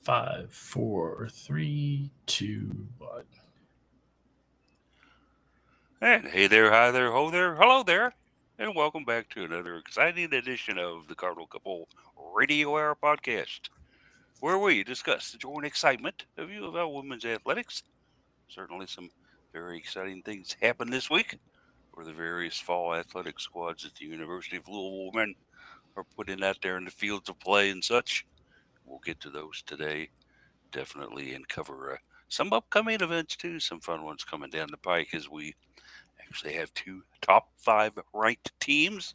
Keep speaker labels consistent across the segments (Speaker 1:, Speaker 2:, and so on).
Speaker 1: Five, four, three, two, one.
Speaker 2: And hey there, hi there, ho there, hello there, and welcome back to another exciting edition of the Cardinal Couple Radio Hour podcast, where we discuss the joy and excitement of UofL women's athletics. Certainly, some very exciting things happened this week, where the various fall athletic squads at the University of Louisville women are putting out there in the fields of play and such. We'll get to those today, definitely, and cover some upcoming events too. Some fun ones coming down the pike as we actually have two top five ranked teams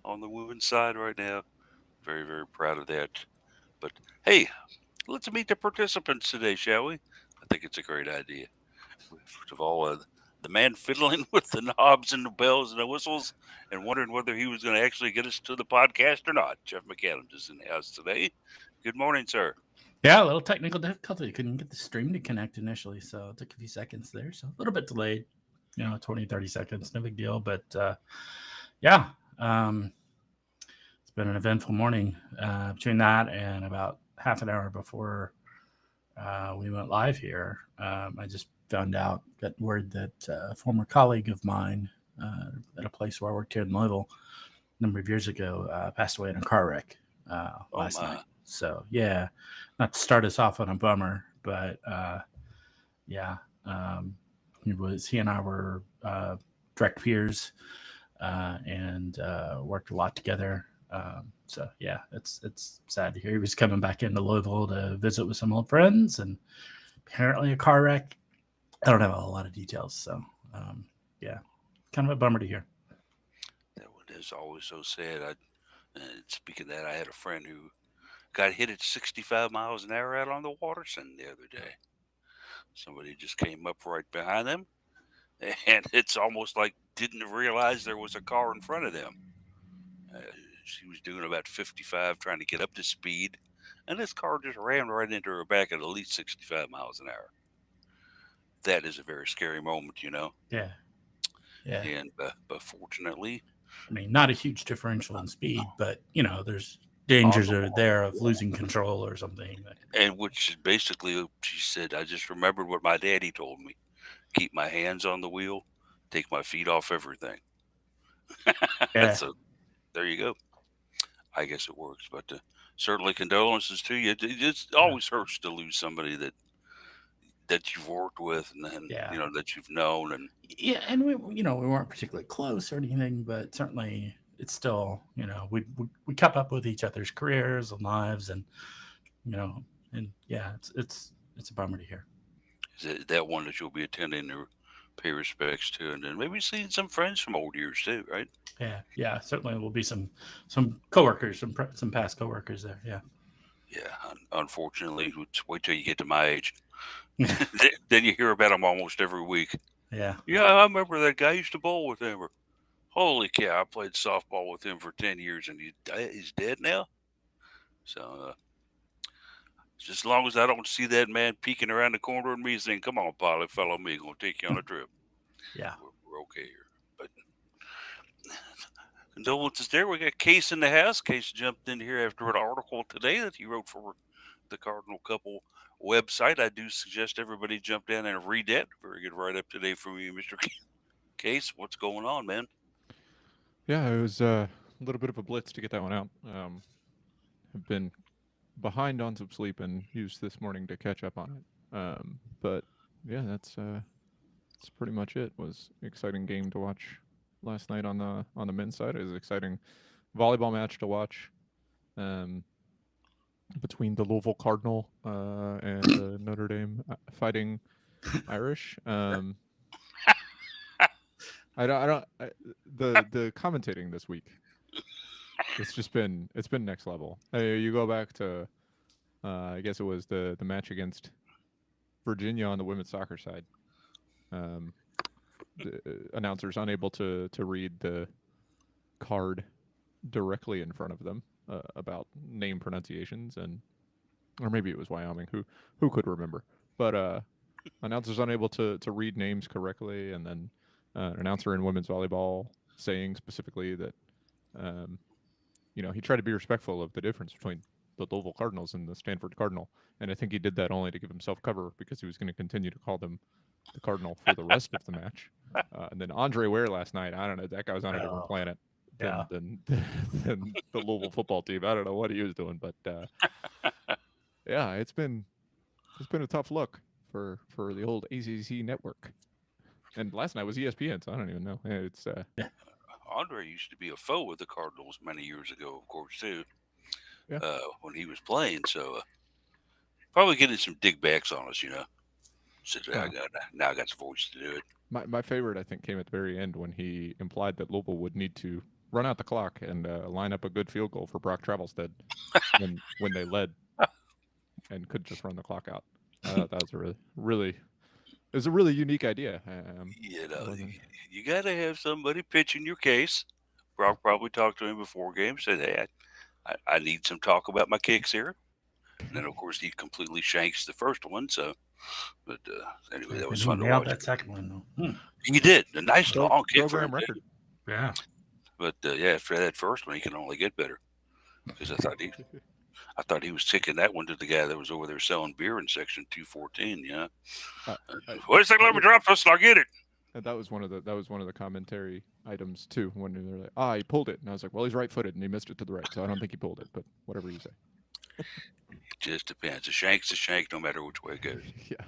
Speaker 2: on the women's side right now. Very, very proud of that. But hey, let's meet the participants today, shall we? I think it's a great idea. First of all, the man fiddling with the knobs and the bells and the whistles and wondering whether he was going to actually get us to the podcast or not. Jeff McAdams is in the house today. Good morning, sir.
Speaker 1: Yeah, a little technical difficulty. Couldn't get the stream to connect initially, so it took a few seconds there. So a little bit delayed, 20, 30 seconds. No big deal. But yeah, it's been an eventful morning. Between that and about half an hour before we went live here, I just got word that a former colleague of mine at a place where I worked here in Louisville a number of years ago passed away in a car wreck
Speaker 2: Oh,
Speaker 1: last
Speaker 2: my.
Speaker 1: night. So yeah, not to start us off on a bummer, but yeah, he and I were direct peers and worked a lot together. So yeah, it's sad to hear he was coming back into Louisville to visit with some old friends, and apparently a car wreck. I don't have a lot of details, so yeah, kind of a bummer to hear.
Speaker 2: That one is always so sad. Speaking of that, I had a friend who got hit at 65 miles an hour out on the Waterson the other day. Somebody just came up right behind them, and it's almost like didn't realize there was a car in front of them. Uh, she was doing about 55, trying to get up to speed, and this car just ran right into her back at least 65 miles an hour. That is a very scary moment, you know.
Speaker 1: Yeah, yeah.
Speaker 2: And but fortunately,
Speaker 1: I mean, not a huge differential in speed, but there's
Speaker 2: on
Speaker 1: dangers
Speaker 2: the
Speaker 1: are there of losing control or something.
Speaker 2: and which basically she said, I just remembered what my daddy told me: keep my hands on the wheel, take my feet off everything.
Speaker 1: Yeah,
Speaker 2: So there you go. I guess it works, but certainly condolences to you. It
Speaker 1: yeah,
Speaker 2: always hurts to lose somebody that you've worked with and then
Speaker 1: yeah,
Speaker 2: that you've known. And
Speaker 1: yeah. And we weren't particularly close or anything, but certainly it's still, we kept up with each other's careers and lives, and you know, and yeah, it's a bummer to hear.
Speaker 2: is that one that you'll be attending to pay respects to, and then maybe seeing some friends from old years too, right?
Speaker 1: Yeah, yeah. Certainly, will be some coworkers, some past coworkers there. Yeah,
Speaker 2: Yeah, unfortunately, wait till you get to my age. Then you hear about them almost every week.
Speaker 1: yeah,
Speaker 2: Yeah, I remember that guy. I used to bowl with him. Or, holy cow, I played softball with him for 10 years and he's dead now. So, just as long as I don't see that man peeking around the corner at me saying, come on, pilot, follow me, gonna take you on a trip.
Speaker 1: yeah.
Speaker 2: We're okay here. But condolences there. We got Case in the house. Case jumped in here after an article today that he wrote for the Cardinal Couple website. I do suggest everybody jump down and read that. Very good write up today from you, Mr. Case. What's going on, man?
Speaker 3: Yeah, it was a little bit of a blitz to get that one out. I've been behind on some sleep and used this morning to catch up on it. But yeah, that's pretty much it. Was an exciting game to watch last night on the men's side. It was an exciting volleyball match to watch um, between the Louisville Cardinal and the Notre Dame Fighting Irish. I don't the commentating this week. It's been next level. You go back to I guess it was the match against Virginia on the women's soccer side. Um, the announcers unable to read the card directly in front of them about name pronunciations, and or maybe it was Wyoming. Who could remember? But announcers unable to read names correctly, and then an announcer in women's volleyball saying specifically that um, he tried to be respectful of the difference between the Louisville Cardinals and the Stanford Cardinal. And I think he did that only to give himself cover because he was going to continue to call them the Cardinal for the rest of the match. And then Andre Ware last night, I don't know, that guy was on a different planet than the Louisville football team. I don't know what he was doing, but yeah, it's been a tough look for the old ACC network. And last night was ESPN, so I don't even know. It's
Speaker 2: Andre used to be a foe of the Cardinals many years ago, of course, too.
Speaker 3: Yeah.
Speaker 2: When he was playing, so probably getting some dig backs on us, So now I got the voice to do it.
Speaker 3: My favorite, I think, came at the very end when he implied that Louisville would need to run out the clock and line up a good field goal for Brock Travelstead when they led and could just run the clock out. That was a really unique idea.
Speaker 2: You got to have somebody pitching your case. Brock probably talked to him before game, said, "Hey, I need some talk about my kicks here." And then, of course, he completely shanks the first one. So, but anyway, that was fun to watch.
Speaker 1: That second one, though.
Speaker 2: He did a nice long kick for
Speaker 3: program
Speaker 2: him.
Speaker 3: record.
Speaker 1: Yeah.
Speaker 2: But after that first one, he can only get better. Because I thought he was kicking that one to the guy that was over there selling beer in section 214. Yeah. Wait a second, let me drop this and I'll get it.
Speaker 3: And that was one of the commentary items too. When they're like, he pulled it, and I was like, well, he's right-footed and he missed it to the right, so I don't think he pulled it. But whatever you say.
Speaker 2: It just depends. A shank's a shank, no matter which way it goes.
Speaker 3: Yeah.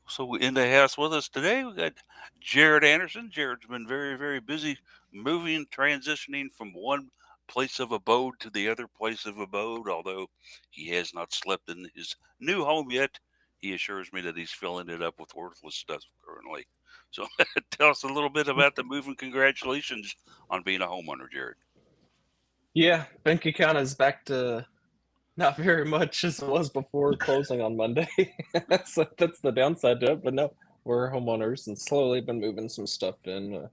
Speaker 2: So in the house with us today, we got Jared Anderson. Jared's been very, very busy moving, transitioning from one place of abode to the other place of abode. Although he has not slept in his new home yet, he assures me that he's filling it up with worthless stuff currently. So tell us a little bit about the move and congratulations on being a homeowner, Jared.
Speaker 4: Yeah, bank account is back to not very much as it was before closing on Monday. So that's the downside to it. But no, we're homeowners and slowly been moving some stuff in.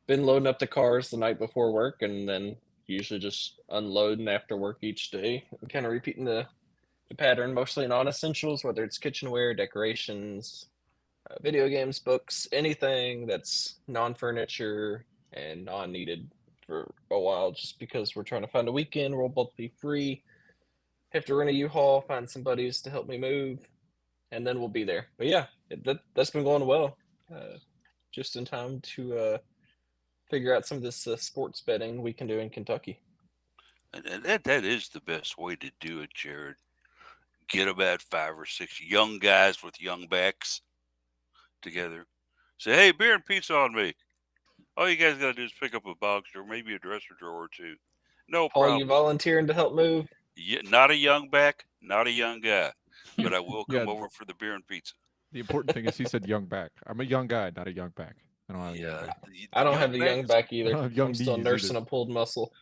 Speaker 4: Been loading up the cars the night before work and then usually just unloading after work each day. I'm kind of repeating the pattern, mostly in non-essentials, whether it's kitchenware, decorations, video games, books, anything that's non-furniture and non-needed for a while, just because we're trying to find a weekend we'll both be free. Have to rent a U-Haul, find some buddies to help me move, and then we'll be there. But yeah, that's been going well. Just in time to figure out some of this sports betting we can do in Kentucky.
Speaker 2: And that is the best way to do it, Jared. Get about 5 or 6 young guys with young backs together. Say, hey, beer and pizza on me. All you guys got to do is pick up a box or maybe a dresser drawer or two. No problem.
Speaker 4: Paul, you volunteering to help move?
Speaker 2: Yeah, not a young back, not a young guy, but I will come over for the beer and pizza.
Speaker 3: The important thing is he said young back. I'm a young guy, not a young back. I don't have a young back.
Speaker 4: I don't have a young back either. I'm still nursing
Speaker 3: either.
Speaker 4: A pulled muscle.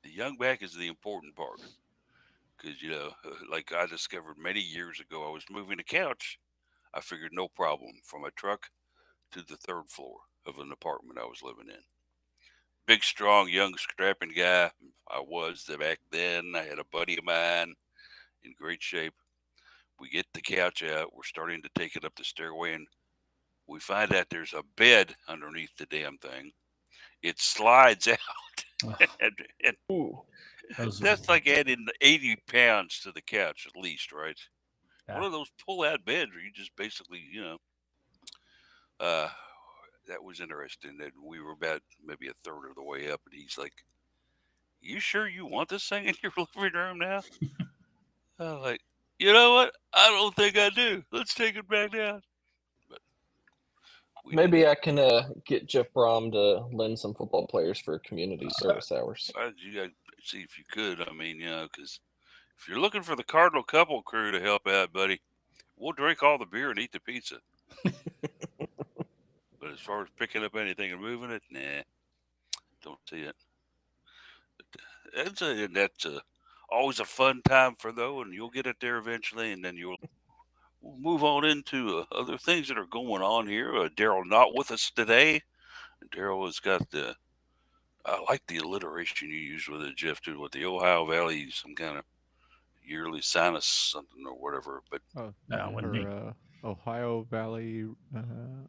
Speaker 2: The young back is the important part. Because, like I discovered many years ago, I was moving a couch. I figured no problem from a truck to the 3rd floor of an apartment I was living in. Big, strong, young, strapping guy I was back then. I had a buddy of mine in great shape. We get the couch out. We're starting to take it up the stairway, and we find out there's a bed underneath the damn thing. It slides out. and that's like adding 80 pounds to the couch at least, right? Yeah. One of those pull-out beds where you just basically, that was interesting. And we were about maybe a third of the way up, and he's like, "You sure you want this thing in your living room now?" I'm like, you know what? I don't think I do. Let's take it back down. But
Speaker 4: maybe I can get Jeff Brom to lend some football players for community service hours.
Speaker 2: You got to see if you could. I mean, because if you're looking for the Cardinal couple crew to help out, buddy, we'll drink all the beer and eat the pizza. But as far as picking up anything and moving it, nah, don't see it. But that's always a fun time for though, and you'll get it there eventually, and then we'll move on into other things that are going on here. Daryl not with us today. Daryl has got I like the alliteration you used with it, Jeff, too, with the Ohio Valley, some kind of yearly sinus something or whatever. But
Speaker 3: Ohio Valley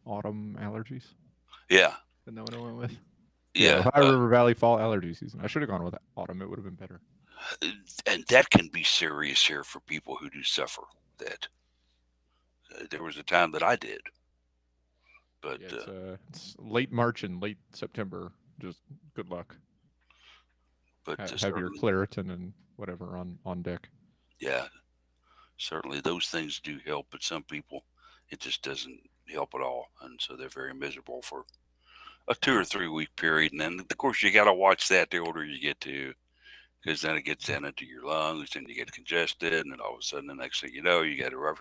Speaker 3: autumn allergies.
Speaker 2: Yeah.
Speaker 3: Isn't that what I went with?
Speaker 2: Yeah.
Speaker 3: Ohio River Valley fall allergy season. I should have gone with autumn. It would have been better.
Speaker 2: And that can be serious here for people who do suffer that. There was a time that I did. But
Speaker 3: Yeah, it's late March and late September. Just good luck.
Speaker 2: but
Speaker 3: Have your
Speaker 2: certainly,
Speaker 3: Claritin and whatever on deck.
Speaker 2: yeah, certainly those things do help, but some people it just doesn't help at all, and so they're very miserable for a 2 or 3 week period. And then, of course, you got to watch that the older you get to, because then it gets down into your lungs and you get congested, and then all of a sudden, the next thing you know, you got a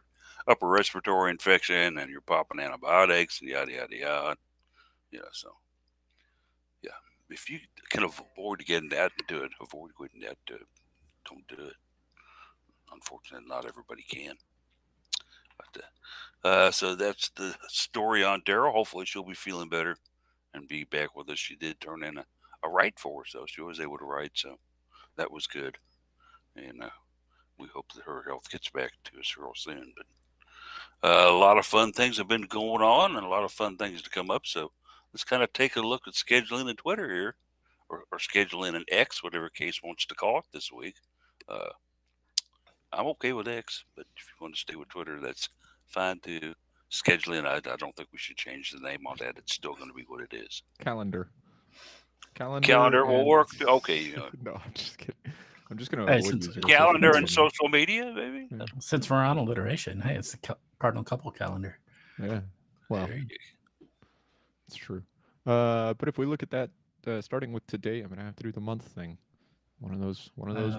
Speaker 2: upper respiratory infection, and you're popping antibiotics and yada yada yada. So yeah, if you can avoid getting that, do it. Avoid getting that, don't do it. Unfortunately, not everybody can. But so that's the story on Daryl. Hopefully, she'll be feeling better and be back with us. She did turn in a write for us, though. She was able to write, so that was good. And we hope that her health gets back to us real soon. But a lot of fun things have been going on and a lot of fun things to come up. So let's kind of take a look at scheduling and Twitter here, or scheduling and X, whatever Case wants to call it this week. I'm okay with X, but if you want to stay with Twitter, that's fine too. Scheduling, I don't think we should change the name on that. It's still going to be what it is.
Speaker 3: Calendar
Speaker 2: Will work. Okay.
Speaker 3: No, I'm just kidding. I'm just going
Speaker 1: Hey,
Speaker 3: to avoid
Speaker 1: since-
Speaker 3: using
Speaker 2: Calendar and
Speaker 3: media.
Speaker 2: social media, maybe?
Speaker 3: Yeah.
Speaker 1: Since we're on alliteration, hey, it's the Cardinal couple calendar.
Speaker 3: Yeah, well,
Speaker 2: There you
Speaker 3: it's true. But if we look at that, starting with today, I'm going to have to do the month thing. One of those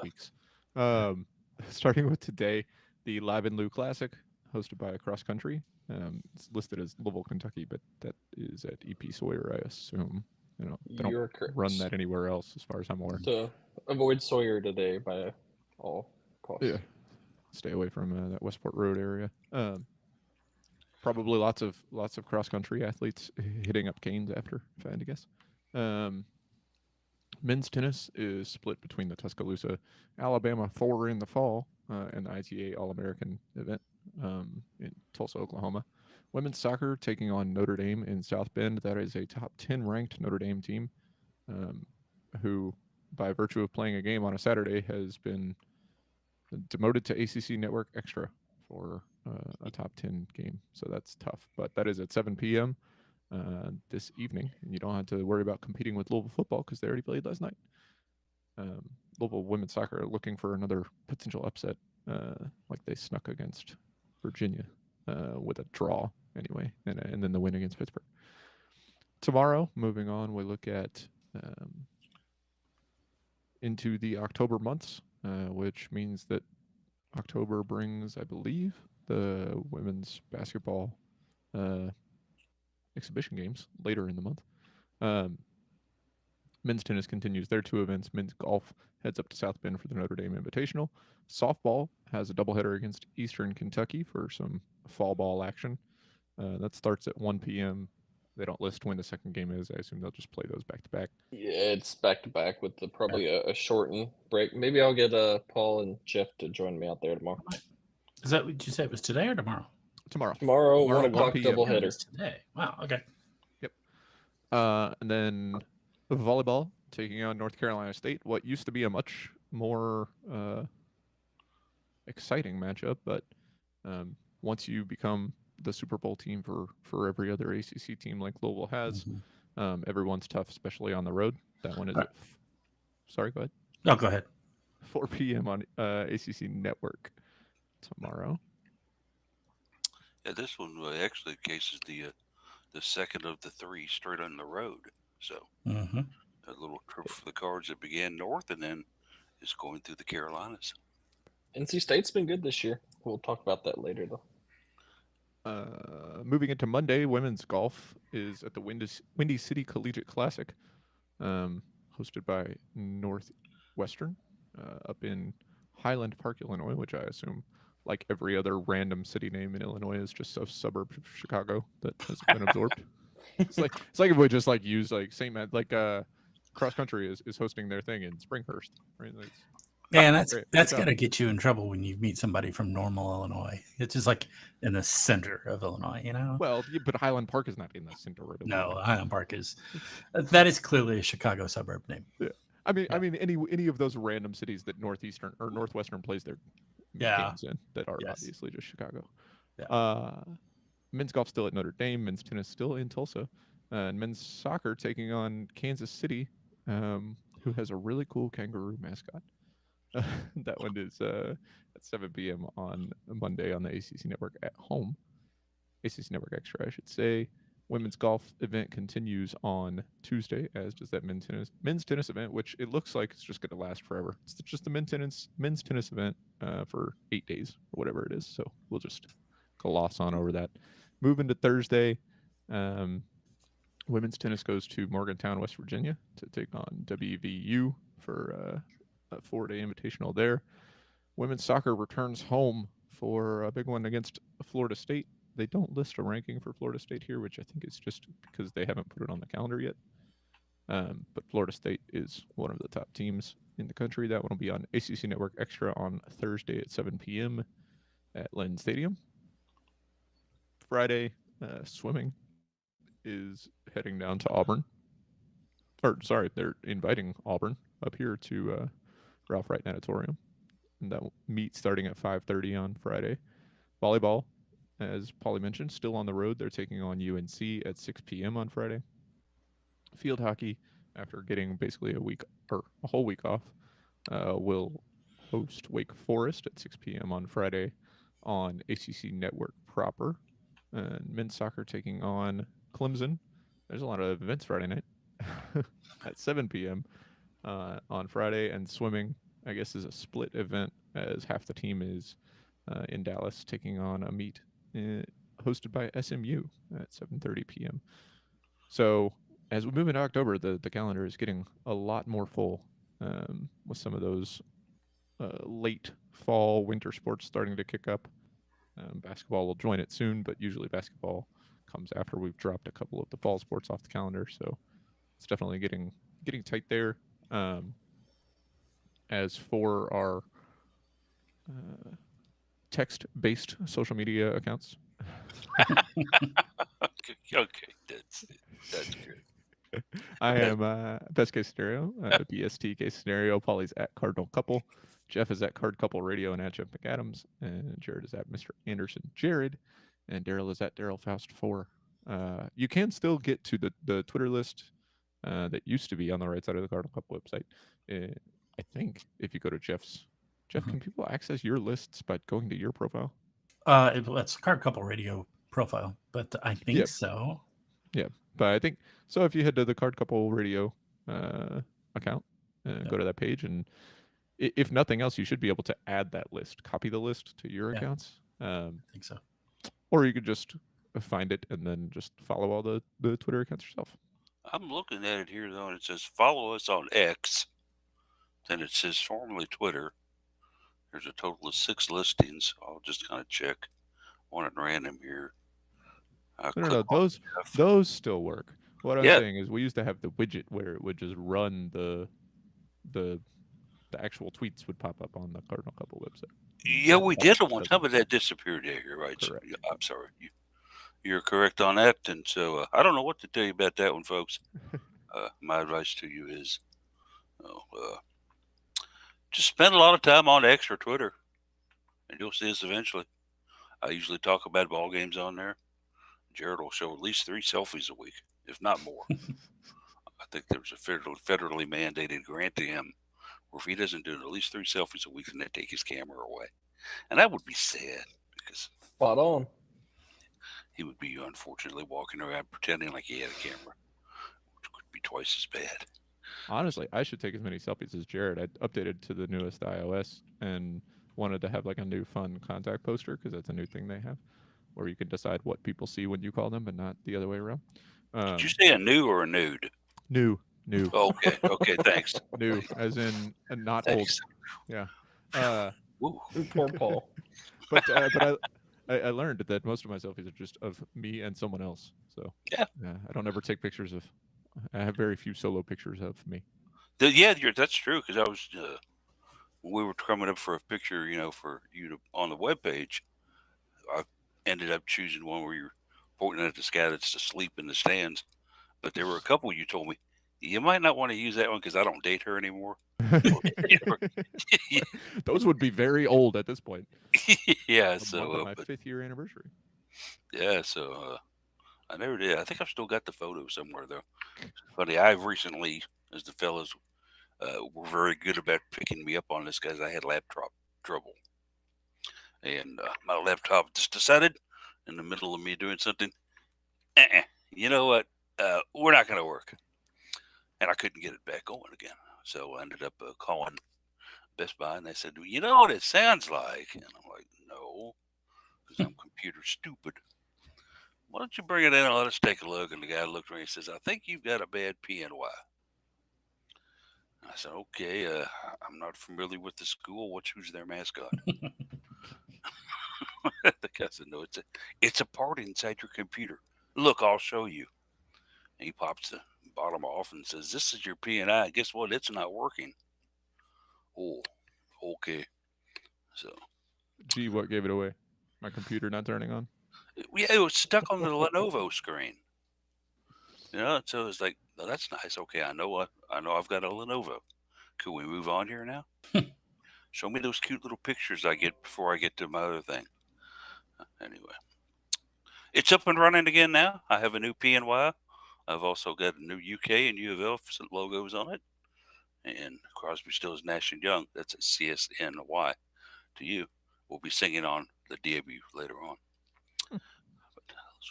Speaker 3: weeks. Starting with today, the Lab and Lou Classic, hosted by Cross Country. It's listed as Louisville, Kentucky, but that is at EP Sawyer, I assume. They don't
Speaker 4: You're correct.
Speaker 3: run that anywhere else, as far as I'm aware.
Speaker 4: So avoid Sawyer today by all costs.
Speaker 3: Yeah, stay away from that Westport Road area. Probably lots of cross country athletes hitting up Canes after, if I had to guess. Men's tennis is split between the Tuscaloosa, Alabama 4 in the fall and the ITA All-American event in Tulsa, Oklahoma. Women's soccer taking on Notre Dame in South Bend. That is a top 10 ranked Notre Dame team who, by virtue of playing a game on a Saturday, has been demoted to ACC Network Extra for a top 10 game. So that's tough. But that is at 7 p.m. This evening, and you don't have to worry about competing with Louisville football because they already played last night. Louisville women's soccer are looking for another potential upset, like they snuck against Virginia with a draw anyway, and then the win against Pittsburgh. Tomorrow, moving on, we look at into the October months, which means that October brings, I believe, the women's basketball exhibition games later in the month. Men's tennis continues their 2 events. Men's golf heads up to South Bend for the Notre Dame Invitational. Softball has a doubleheader against Eastern Kentucky for some fall ball action. That starts at 1 p.m. They don't list when the second game is. I assume they'll just play those back to back.
Speaker 4: Yeah, it's back to back with probably a shortened break. Maybe I'll get Paul and Jeff to join me out there tomorrow.
Speaker 1: Is that what you said? It was today or tomorrow?
Speaker 4: Tomorrow 1 o'clock
Speaker 3: 1 p.m.
Speaker 4: doubleheader.
Speaker 1: It's today. Wow. Okay.
Speaker 3: Yep. And then volleyball taking on North Carolina State. What used to be a much more exciting matchup, but once you become the Super Bowl team for every other ACC team like Louisville has, everyone's tough, especially on the road. That one is sorry, go ahead.
Speaker 1: No, go ahead.
Speaker 3: 4 p.m. on ACC Network tomorrow.
Speaker 2: Yeah, this one actually cases the second of the 3 straight on the road. So a little trip for the Cards that began north and then is going through the Carolinas.
Speaker 4: NC State's been good this year. We'll talk about that later, though.
Speaker 3: Moving into Monday, women's golf is at the Windy City Collegiate Classic, hosted by Northwestern up in Highland Park, Illinois, which I assume, like every other random city name in Illinois, is just a suburb of Chicago that has been absorbed. It's like if we just use Cross Country is hosting their thing in Springhurst, right?
Speaker 1: Man, that's got to get you in trouble when you meet somebody from Normal, Illinois. It's just like in the center of Illinois, you know?
Speaker 3: Well, but Highland Park is not in the center of Illinois.
Speaker 1: No, Highland Park is clearly a Chicago suburb name.
Speaker 3: Yeah. I mean,
Speaker 1: Yeah.
Speaker 3: any of those random cities that Northeastern or Northwestern plays their games in that are
Speaker 1: Yes.
Speaker 3: obviously just Chicago.
Speaker 1: Yeah.
Speaker 3: Men's golf still at Notre Dame. Men's tennis still in Tulsa. And men's soccer taking on Kansas City, who has a really cool kangaroo mascot. That one is at 7 p.m. on Monday on the ACC Network at home. ACC Network Extra, I should say. Women's golf event continues on Tuesday, as does that men's tennis event, which it looks like it's just going to last forever. It's just the men's tennis event for 8 days or whatever it is. So we'll just gloss on over that. Moving to Thursday, women's tennis goes to Morgantown, West Virginia to take on WVU for a 4-day invitational there. Women's soccer returns home for a big one against Florida State. They don't list a ranking for Florida State here, which I think is just because they haven't put it on the calendar yet. But Florida State is one of the top teams in the country. That one will be on ACC Network Extra on Thursday at 7 p.m. at Lynn Stadium. Friday, swimming is heading down to Auburn. They're inviting Auburn up here to Ralph Wright Natatorium. And that meet starting at 5:30 on Friday. Volleyball, as Paulie mentioned, still on the road. They're taking on UNC at 6 p.m. on Friday. Field hockey, after getting basically a whole week off, will host Wake Forest at 6 p.m. on Friday on ACC Network proper. And men's soccer taking on Clemson. There's a lot of events Friday night at 7 p.m. On Friday. And swimming, I guess, is a split event as half the team is in Dallas taking on a meet hosted by SMU at 7:30 p.m. So as we move into October, the calendar is getting a lot more full with some of those late fall winter sports starting to kick up. Basketball will join it soon, but usually basketball comes after we've dropped a couple of the fall sports off the calendar. So it's definitely getting tight there. As for our text-based social media accounts,
Speaker 2: Okay, that's good.
Speaker 3: I am best case scenario, BST case scenario. Paulie's at Cardinal Couple. Jeff is at Card Couple Radio and at Jeff McAdams. And Jared is at Mr. Anderson Jared. And Daryl is at Daryl Faust 4. You can still get to the Twitter list that used to be on the right side of the Cardinal Couple website. I think if you go to Jeff's, can people access your lists by going to your profile?
Speaker 1: It's Card Couple Radio profile, but I think so.
Speaker 3: Yeah, but I think so. If you head to the Card Couple Radio account, go to that page, and if nothing else, you should be able to add that list, copy the list to your accounts.
Speaker 1: I think so.
Speaker 3: Or you could just find it and then just follow all the Twitter accounts yourself.
Speaker 2: I'm looking at it here, though, and it says follow us on X. Then it says formerly Twitter. There's a total of 6 listings. I'll just kind of check one at random here.
Speaker 3: No, those still work. What I'm saying is we used to have the widget where it would just run the actual tweets would pop up on the Cardinal Couple website.
Speaker 2: Yeah, we did at one time, but that disappeared. Yeah, you're right. So, I'm sorry. You're correct on that. And so I don't know what to tell you about that one, folks. My advice to you is just spend a lot of time on X or Twitter, and you'll see us eventually. I usually talk about ball games on there. Jared will show at least 3 selfies a week, if not more. I think there's a federally mandated grant to him where if he doesn't do at least 3 selfies a week, then they take his camera away. And that would be sad because
Speaker 4: spot on.
Speaker 2: He would be unfortunately walking around pretending like he had a camera, which could be twice as bad.
Speaker 3: Honestly, I should take as many selfies as Jared. I updated to the newest iOS and wanted to have like a new fun contact poster because that's a new thing they have where you can decide what people see when you call them, but not the other way around.
Speaker 2: Did you say a new or a nude?
Speaker 3: New.
Speaker 2: Okay, thanks.
Speaker 3: New, as in not
Speaker 2: thanks.
Speaker 3: Old. Yeah.
Speaker 4: Poor Paul.
Speaker 3: But I learned that most of my selfies are just of me and someone else. So I don't ever take pictures of. I have very few solo pictures of me.
Speaker 2: That's true. Because I was when we were coming up for a picture, for you to on the webpage, I ended up choosing one where you're pointing at this guy that's asleep in the stands. But there were a couple you told me You might not want to use that one because I don't date her anymore.
Speaker 3: Those would be very old at this point.
Speaker 2: Yeah,
Speaker 3: A month
Speaker 2: so
Speaker 3: of my 5th year anniversary.
Speaker 2: yeah, so I never did. I think I've still got the photo somewhere though. Funny, I've recently, as the fellas were very good about picking me up on this because I had laptop trouble, and my laptop just decided in the middle of me doing something, you know what? We're not going to work, and I couldn't get it back going again. So I ended up calling Best Buy, and they said, "You know what it sounds like?" And I'm like, "No, because I'm computer stupid. Why don't you bring it in and let us take a look?" And the guy looked at me and says, "I think you've got a bad PNY." I said, "Okay, I'm not familiar with the school. Who's their mascot?" The guy said, "No, it's a part inside your computer. Look, I'll show you." And he pops the bottom off and says, "This is your PNI. Guess what? It's not working." Oh, okay. So,
Speaker 3: Gee, what gave it away? My computer not turning on?
Speaker 2: yeah, it was stuck on the Lenovo screen. So it's like, "Oh, that's nice. Okay, I know I've got a Lenovo. Could we move on here now? Show me those cute little pictures I get before I get to my other thing." Anyway, it's up and running again now. I have a new PNY. I've also got a new UK and UofL logos on it. And Crosby, Stills, Nash & Young, that's a CSNY to you. We'll be singing on the debut later on. But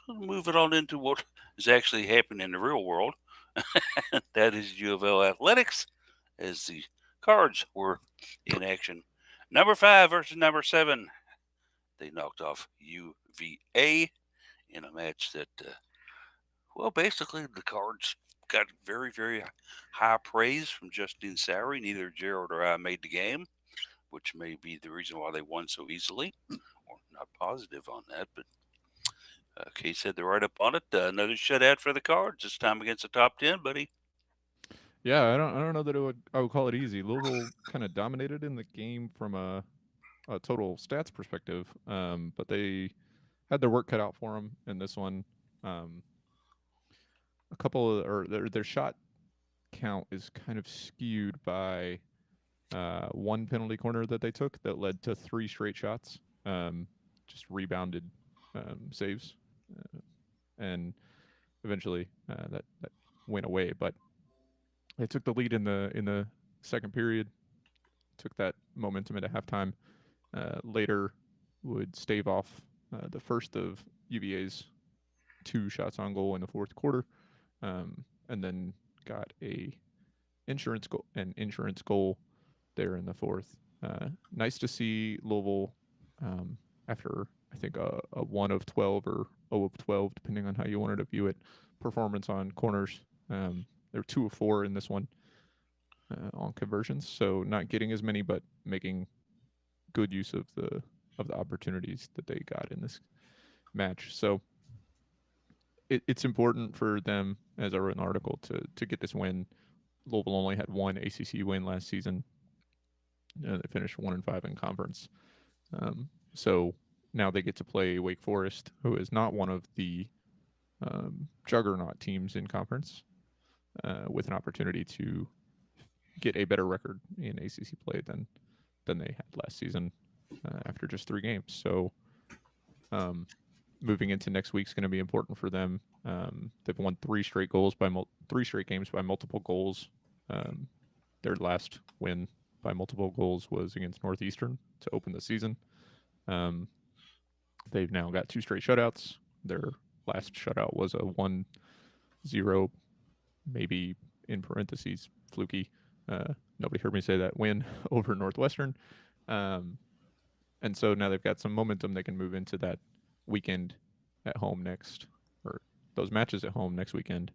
Speaker 2: let's move it on into what is actually happening in the real world. That is UofL Athletics, as the Cards were in action. Number 5 versus number 7. They knocked off UVA in a match that, basically the Cards got very, very high praise from Justine Sowry. Neither Gerald or I made the game, which may be the reason why they won so easily. Or not positive on that, but Kay said they're right up on it. Another shutout for the Cards, this time against the top 10, buddy.
Speaker 3: Yeah, I don't know that I would call it easy. Louisville kind of dominated in the game from a total stats perspective, but they had their work cut out for them in this one. A couple of their shot count is kind of skewed by one penalty corner that they took that led to 3 straight shots, just rebounded saves, and eventually that went away. But they took the lead in the second period, took that momentum into halftime. Later would stave off the first of UVA's 2 shots on goal in the fourth quarter, and then got an insurance goal there in the fourth. Nice to see Louisville after, I think, a 1 of 12 or 0 of 12, depending on how you wanted to view it, performance on corners. They were 2 of 4 in this one on conversions, so not getting as many, but making good use of the opportunities that they got in this match. So it's important for them, as I wrote in the article, to get this win. Louisville only had 1 ACC win last season. They finished 1-5 in conference. So now they get to play Wake Forest, who is not one of the juggernaut teams in conference, with an opportunity to get a better record in ACC play than they had last season after just 3 games. So moving into next week is going to be important for them. They've won 3 straight games by multiple goals. Their last win by multiple goals was against Northeastern to open the season. They've now got 2 straight shutouts. Their last shutout was a 1-0, maybe in parentheses, fluky. Nobody heard me say that, win over Northwestern. And so now they've got some momentum. They can move into that weekend at home next, or those matches at home next weekend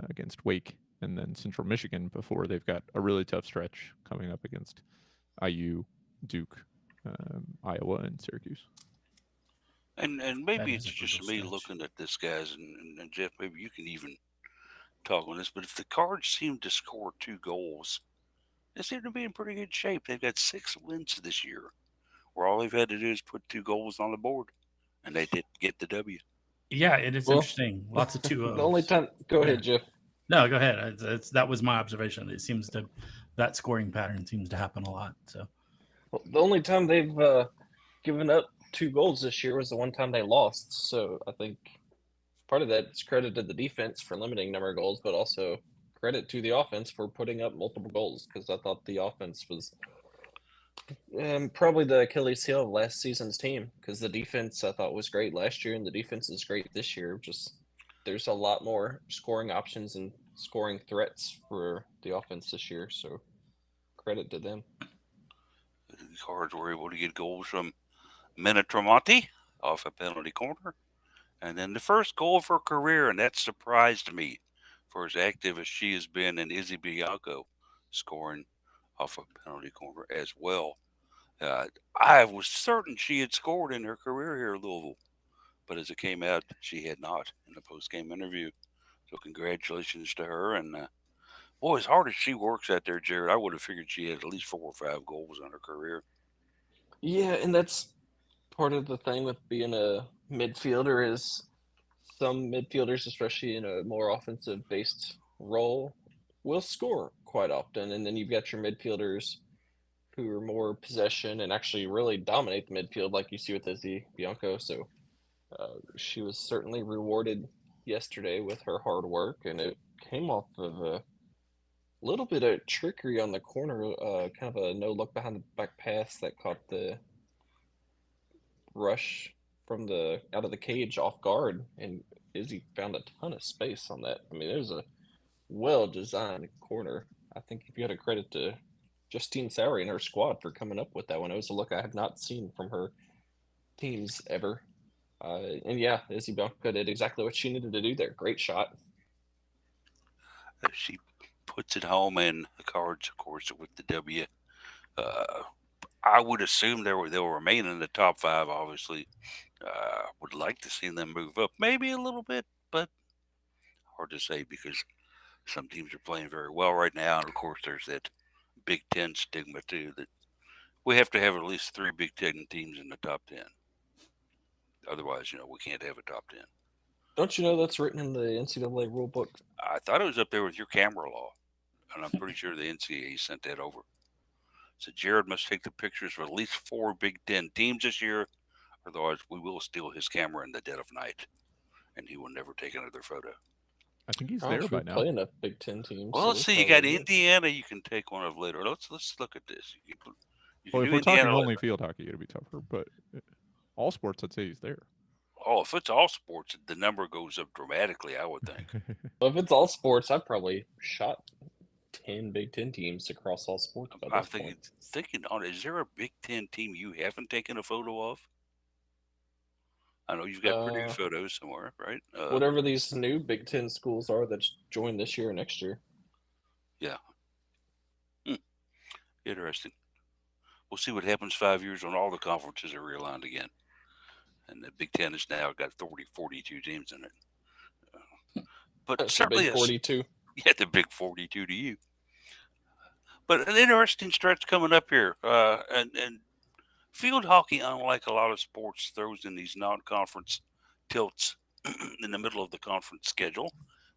Speaker 3: against Wake and then Central Michigan, before they've got a really tough stretch coming up against IU, Duke, Iowa, and Syracuse.
Speaker 2: And maybe it's just me looking at this, guys, and Jeff, maybe you can even talk on this, but if the Cards seem to score 2 goals, they seem to be in pretty good shape. They've got 6 wins this year, where all they've had to do is put 2 goals on the board, and they did get the W.
Speaker 1: Yeah, it is interesting. Lots of 2-0s.
Speaker 4: The only time, go ahead, Jeff.
Speaker 1: No, go ahead. That was my observation. It seems that scoring pattern seems to happen a lot. So
Speaker 4: Well, the only time they've given up 2 goals this year was the one time they lost. So I think part of that is credit to the defense for limiting number of goals, but also credit to the offense for putting up multiple goals, because I thought the offense was probably the Achilles heel of last season's team, because the defense I thought was great last year and the defense is great this year. Just there's a lot more scoring options and scoring threats for the offense this year. So credit to them.
Speaker 2: The Cards were able to get goals from Minatramonti off a penalty corner. And then the first goal of her career, and that surprised me for as active as she has been, and Izzy Bianco scoring off a penalty corner as well. I was certain she had scored in her career here at Louisville, but as it came out, she had not in the post-game interview. So congratulations to her. And boy, as hard as she works out there, Jared, I would have figured she had at least 4 or 5 goals in her career.
Speaker 4: Yeah, and that's part of the thing with being a midfielder is some midfielders, especially in a more offensive-based role, will score quite often. And then you've got your midfielders who are more possession and actually really dominate the midfield, like you see with Izzy Bianco. So she was certainly rewarded yesterday with her hard work, and it came off of a little bit of trickery on the corner, kind of a no look behind the back pass that caught the rush from the out of the cage off guard, and Izzy found a ton of space on that. I mean, it was a well designed corner. I think if you had a credit to Justine Sowry and her squad for coming up with that one. It was a look I had not seen from her teams ever. And yeah, Izzy Bianco did exactly what she needed to do there. Great shot.
Speaker 2: She puts it home, and the Cards, of course, with the W. I would assume they'll remain in the top 5. Obviously, would like to see them move up, maybe a little bit, but hard to say because some teams are playing very well right now, and of course, there's that Big Ten stigma too that we have to have at least 3 Big Ten teams in the top 10. Otherwise, we can't have a top 10.
Speaker 4: Don't you know that's written in the NCAA rule book?
Speaker 2: I thought it was up there with your camera law, and I'm pretty sure the NCAA sent that over. So Jared must take the pictures for at least 4 Big Ten teams this year, otherwise we will steal his camera in the dead of night, and he will never take another photo.
Speaker 3: I think he's
Speaker 4: Oh,
Speaker 3: there by
Speaker 4: we
Speaker 3: now.
Speaker 4: play enough Big Ten teams.
Speaker 2: Well,
Speaker 4: so
Speaker 2: let's
Speaker 4: we're
Speaker 2: see. You got
Speaker 4: probably good.
Speaker 2: Indiana. You can take one of later. Let's look at this. You
Speaker 3: Well,
Speaker 2: can
Speaker 3: if
Speaker 2: do
Speaker 3: we're talking
Speaker 2: Indiana
Speaker 3: only
Speaker 2: later.
Speaker 3: field hockey, it'll be tougher. But all sports, I'd say he's there.
Speaker 2: Oh, if it's all sports, the number goes up dramatically, I would think.
Speaker 4: Well, if it's all sports, I've probably shot 10 Big Ten teams across all sports by
Speaker 2: I'm
Speaker 4: this point.
Speaker 2: thinking on, is there a Big Ten team you haven't taken a photo of? I know you've got Purdue photos somewhere, right?
Speaker 4: Whatever these new Big Ten schools are that join this year or next year.
Speaker 2: Yeah. Interesting. We'll see what happens 5 years when all the conferences are realigned again. And the Big Ten has now got 42 teams in it. But
Speaker 4: That's
Speaker 2: certainly
Speaker 4: the Big 42.
Speaker 2: Yeah, the Big 42 to you. But an interesting stretch coming up here. And field hockey, unlike a lot of sports, throws in these non-conference tilts in the middle of the conference schedule,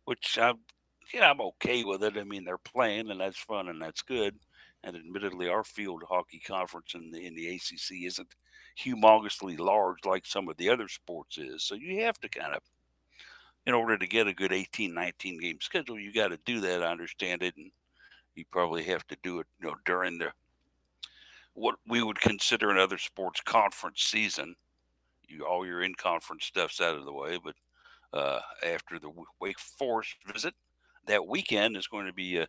Speaker 2: which I'm okay with it. I mean, they're playing, and that's fun, and that's good. And admittedly, our field hockey conference in the ACC isn't humongously large like some of the other sports is. So you have to kind of, in order to get a good 18, 19 game schedule, you got to do that. I understand it, and you probably have to do it, during what we would consider in other sports conference season. All your in-conference stuff's out of the way, but after the Wake Forest visit, that weekend is going to be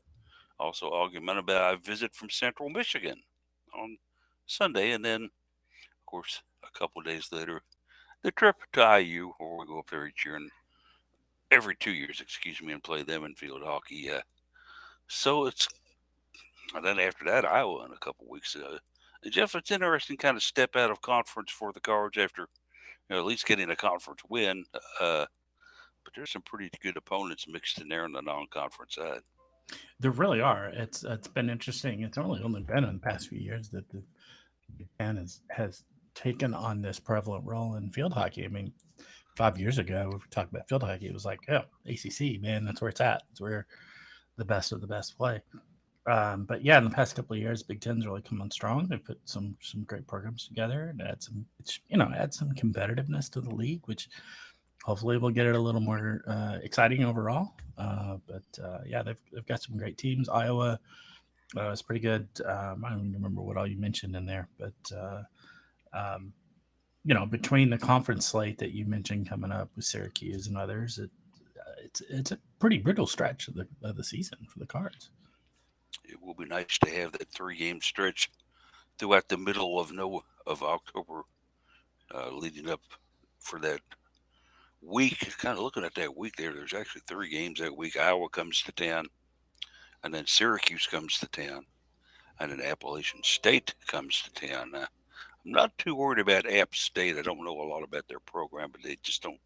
Speaker 2: also augmented by a visit from Central Michigan on Sunday, and then, of course, a couple of days later, the trip to IU, where we go up there each year and every 2 years, and play them in field hockey. So it's, and then after that, Iowa in a couple of weeks. Jeff, it's interesting kind of step out of conference for the Cards after at least getting a conference win. But there's some pretty good opponents mixed in there on the non-conference side.
Speaker 1: There really are. It's been interesting. It's only been in the past few years that the Big Ten has taken on this prevalent role in field hockey. I mean, 5 years ago, we were talking about field hockey. It was like, oh, ACC, man, that's where it's at. It's where the best of the best play. But yeah, in the past couple of years, Big Ten's really come on strong. They put some great programs together and add some, add some competitiveness to the league, which hopefully will get it a little more exciting overall. Yeah, they've got some great teams. Iowa is pretty good. I don't even remember what all you mentioned in there, but um, between the conference slate that you mentioned coming up with Syracuse and others, it's a pretty brutal stretch of the season for the Cards.
Speaker 2: It will be nice to have that 3-game stretch throughout the middle of October, leading up for that week. Kind of looking at that week there's actually 3 games that week. Iowa comes to town, and then Syracuse comes to town, and then Appalachian State comes to town. I'm not too worried about App State. I don't know a lot about their program, but they just don't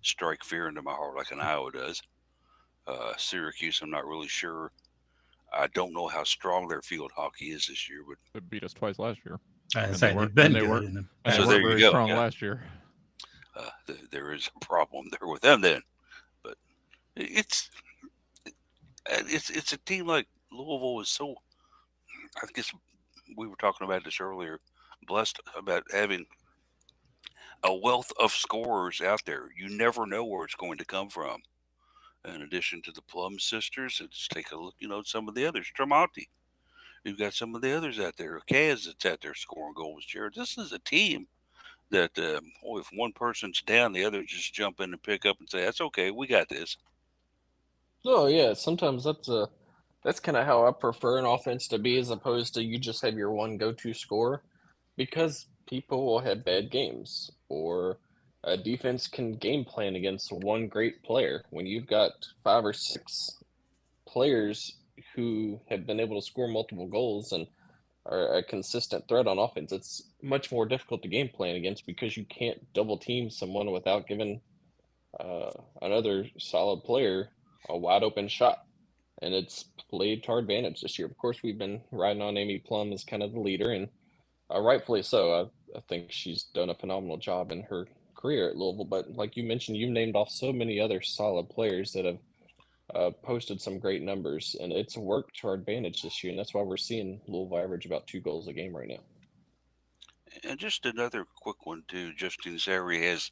Speaker 2: strike fear into my heart like an Iowa does. Syracuse, I'm not really sure. I don't know how strong their field hockey is this year, but
Speaker 3: They beat us twice last year.
Speaker 1: I say they've been good.
Speaker 3: And
Speaker 2: So
Speaker 3: they
Speaker 2: there
Speaker 3: weren't
Speaker 2: you
Speaker 3: very
Speaker 2: go,
Speaker 3: strong
Speaker 2: yeah.
Speaker 3: last year.
Speaker 2: There is a problem there with them then. But it's a team like Louisville is so. I guess we were talking about this earlier. Blessed about having a wealth of scorers out there. You never know where it's going to come from. In addition to the Plum sisters, let's take a look. Some of the others. Tremonti. You've got some of the others out there. Kaz that's out there scoring goals. Jared, this is a team that, if one person's down, the others just jump in and pick up and say, "That's okay, we got this."
Speaker 4: Oh yeah, sometimes that's kind of how I prefer an offense to be, as opposed to you just have your one go-to scorer, because people will have bad games, or a defense can game plan against one great player. When you've got 5 or 6 players who have been able to score multiple goals and are a consistent threat on offense, it's much more difficult to game plan against, because you can't double team someone without giving another solid player a wide open shot. And it's played to our advantage this year. Of course, we've been riding on Amy Plum as kind of the leader, and rightfully so. I think she's done a phenomenal job in her career at Louisville. But like you mentioned, you named off so many other solid players that have posted some great numbers, and it's worked to our advantage this year. And that's why we're seeing Louisville average about 2 goals a game right now.
Speaker 2: And just another quick one too. Justin Zary has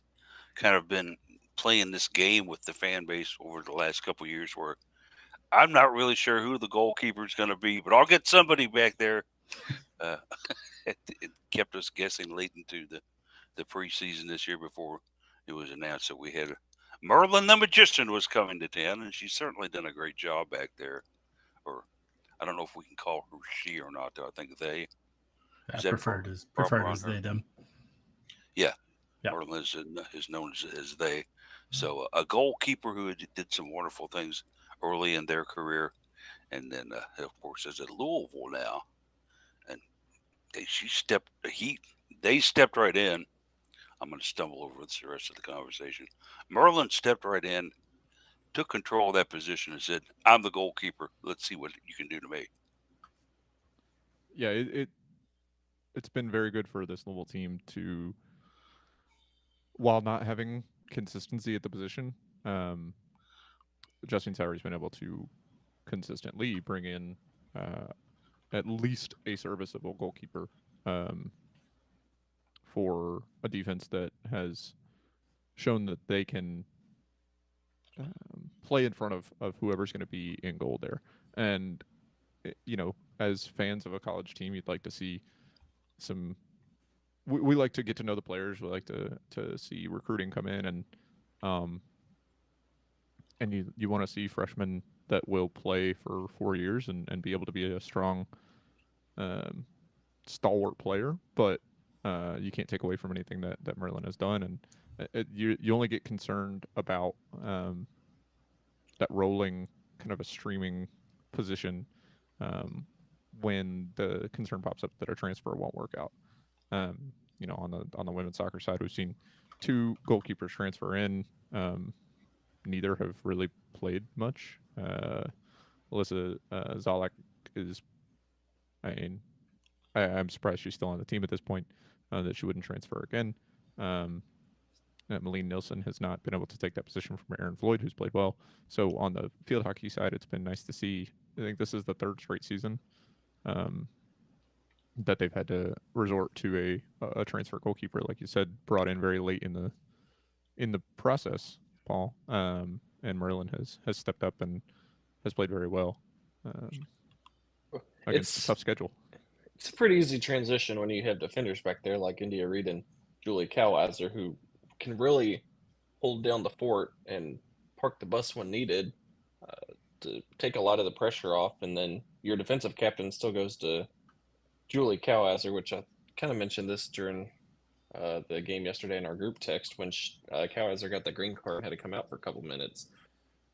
Speaker 2: kind of been playing this game with the fan base over the last couple of years, where I'm not really sure who the goalkeeper is going to be, but I'll get somebody back there. It kept us guessing late into the preseason this year before it was announced that we had Merlin the Magician was coming to town, and she's certainly done a great job back there. Or I don't know if we can call her she or not, though. I think they.
Speaker 1: I preferred as they them.
Speaker 2: Yeah.
Speaker 1: Yeah.
Speaker 2: Merlin is known as they. So a goalkeeper who did some wonderful things early in their career, and then of course is at Louisville now, and they stepped right in. I'm going to stumble over the rest of the conversation. Merlin stepped right in, took control of that position, and said, "I'm the goalkeeper. Let's see what you can do to me."
Speaker 3: Yeah, it's been very good for this Louisville team to, while not having consistency at the position, Justin Sauer's been able to consistently bring in at least a serviceable goalkeeper for a defense that has shown that they can play in front of whoever's going to be in goal there. And, as fans of a college team, you'd like to see some. We like to get to know the players. We like to see recruiting come in, and you want to see freshmen that will play for 4 years and be able to be a strong, stalwart player. But you can't take away from anything that Merlin has done, and you only get concerned about that rolling kind of a streaming position when the concern pops up that a transfer won't work out. On the women's soccer side, we've seen 2 goalkeepers transfer in. Neither have really played much. Alyssa Zalek is, I'm surprised she's still on the team at this point, that she wouldn't transfer again. Malene Nilsson has not been able to take that position from Aaron Floyd, who's played well. So on the field hockey side, it's been nice to see. I think this is the third straight season that they've had to resort to a transfer goalkeeper, like you said, brought in very late in the process, Paul. And Merlin has stepped up and has played very well against a tough schedule.
Speaker 4: It's a pretty easy transition when you have defenders back there like India Reed and Julie Cowheiser, who can really hold down the fort and park the bus when needed to take a lot of the pressure off. And then your defensive captain still goes to Julie Cowheiser, which I kind of mentioned this during the game yesterday in our group text when Cowheiser got the green card and had to come out for a couple minutes.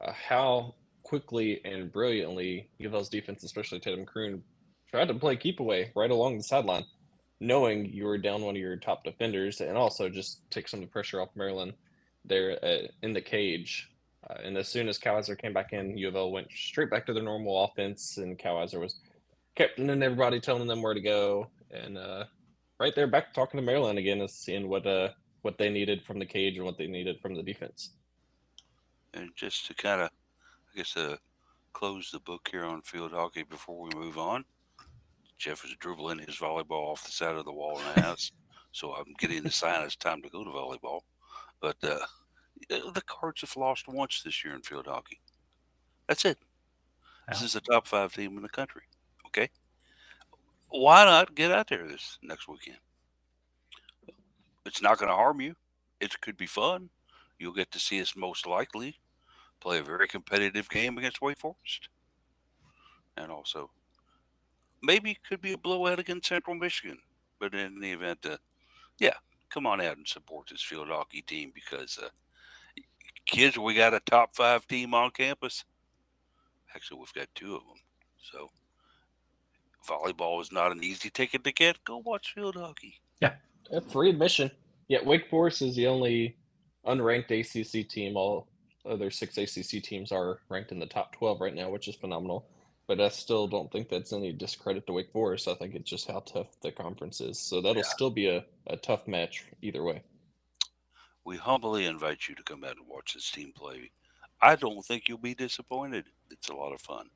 Speaker 4: How quickly and brilliantly UofL's defense, especially Tatum Kroon, tried to play keep away right along the sideline, knowing you were down one of your top defenders, and also just take some of the pressure off Maryland there in the cage. And as soon as Cowheiser came back in, UofL went straight back to their normal offense, and Cowheiser was captaining everybody, telling them where to go, and right there back talking to Maryland again, is seeing what they needed from the cage and what they needed from the defense.
Speaker 2: And just to kind of, I guess, close the book here on field hockey before we move on, Jeff is dribbling his volleyball off the side of the wall in the house, so I'm getting the sign it's time to go to volleyball. But the Cards have lost once this year in field hockey. That's it.
Speaker 1: Yeah.
Speaker 2: This is a top 5 team in the country. Okay? Why not get out there this next weekend? It's not going to harm you. It could be fun. You'll get to see us most likely play a very competitive game against Wake Forest. And also, maybe it could be a blowout against Central Michigan. But in the event, come on out and support this field hockey team because, kids, we got a top 5 team on campus. Actually, we've got 2 of them. So, volleyball is not an easy ticket to get. Go watch field hockey.
Speaker 1: Yeah.
Speaker 4: Free admission. Yeah, Wake Forest is the only unranked ACC team. All other 6 ACC teams are ranked in the top 12 right now, which is phenomenal. But I still don't think that's any discredit to Wake Forest. I think it's just how tough the conference is. So that'll still be a tough match either way.
Speaker 2: We humbly invite you to come out and watch this team play. I don't think you'll be disappointed. It's a lot of fun.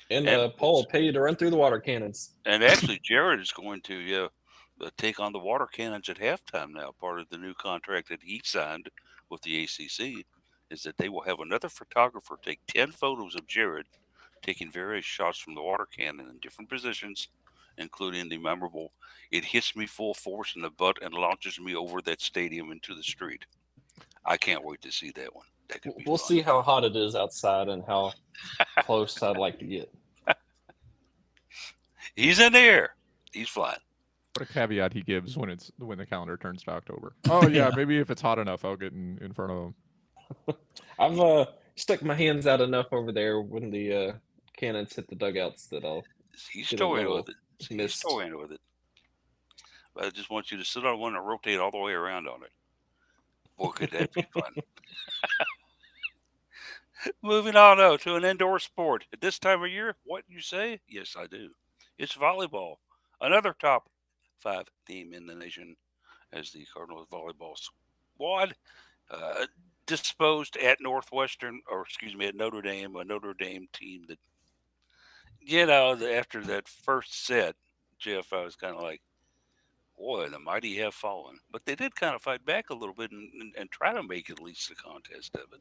Speaker 4: And Paul will pay you to run through the water cannons.
Speaker 2: And actually, Jared is going to take on the water cannons at halftime now. Part of the new contract that he signed with the ACC is that they will have another photographer take 10 photos of Jared taking various shots from the water cannon in different positions, including the memorable, "It hits me full force in the butt and launches me over that stadium into the street." I can't wait to see that one. That could be
Speaker 4: We'll
Speaker 2: fun.
Speaker 4: see how hot it is outside and how close I'd like to get.
Speaker 2: He's in the air. He's flying.
Speaker 3: What a caveat he gives when the calendar turns to October. Oh yeah, maybe if it's hot enough, I'll get in front of him.
Speaker 4: I've stuck my hands out enough over there when the cannons hit the dugouts that I'll.
Speaker 2: He's toying with it. He's toying with it. But I just want you to sit on one and rotate all the way around on it. Boy, could that be fun. Moving on to an indoor sport. At this time of year, what you say? Yes, I do. It's volleyball. Another top 5 team in the nation as the Cardinal volleyball squad disposed at at Notre Dame, a Notre Dame team that, after that first set, Jeff, I was kind of like, boy, the mighty have fallen. But they did kind of fight back a little bit and try to make at least a contest of it.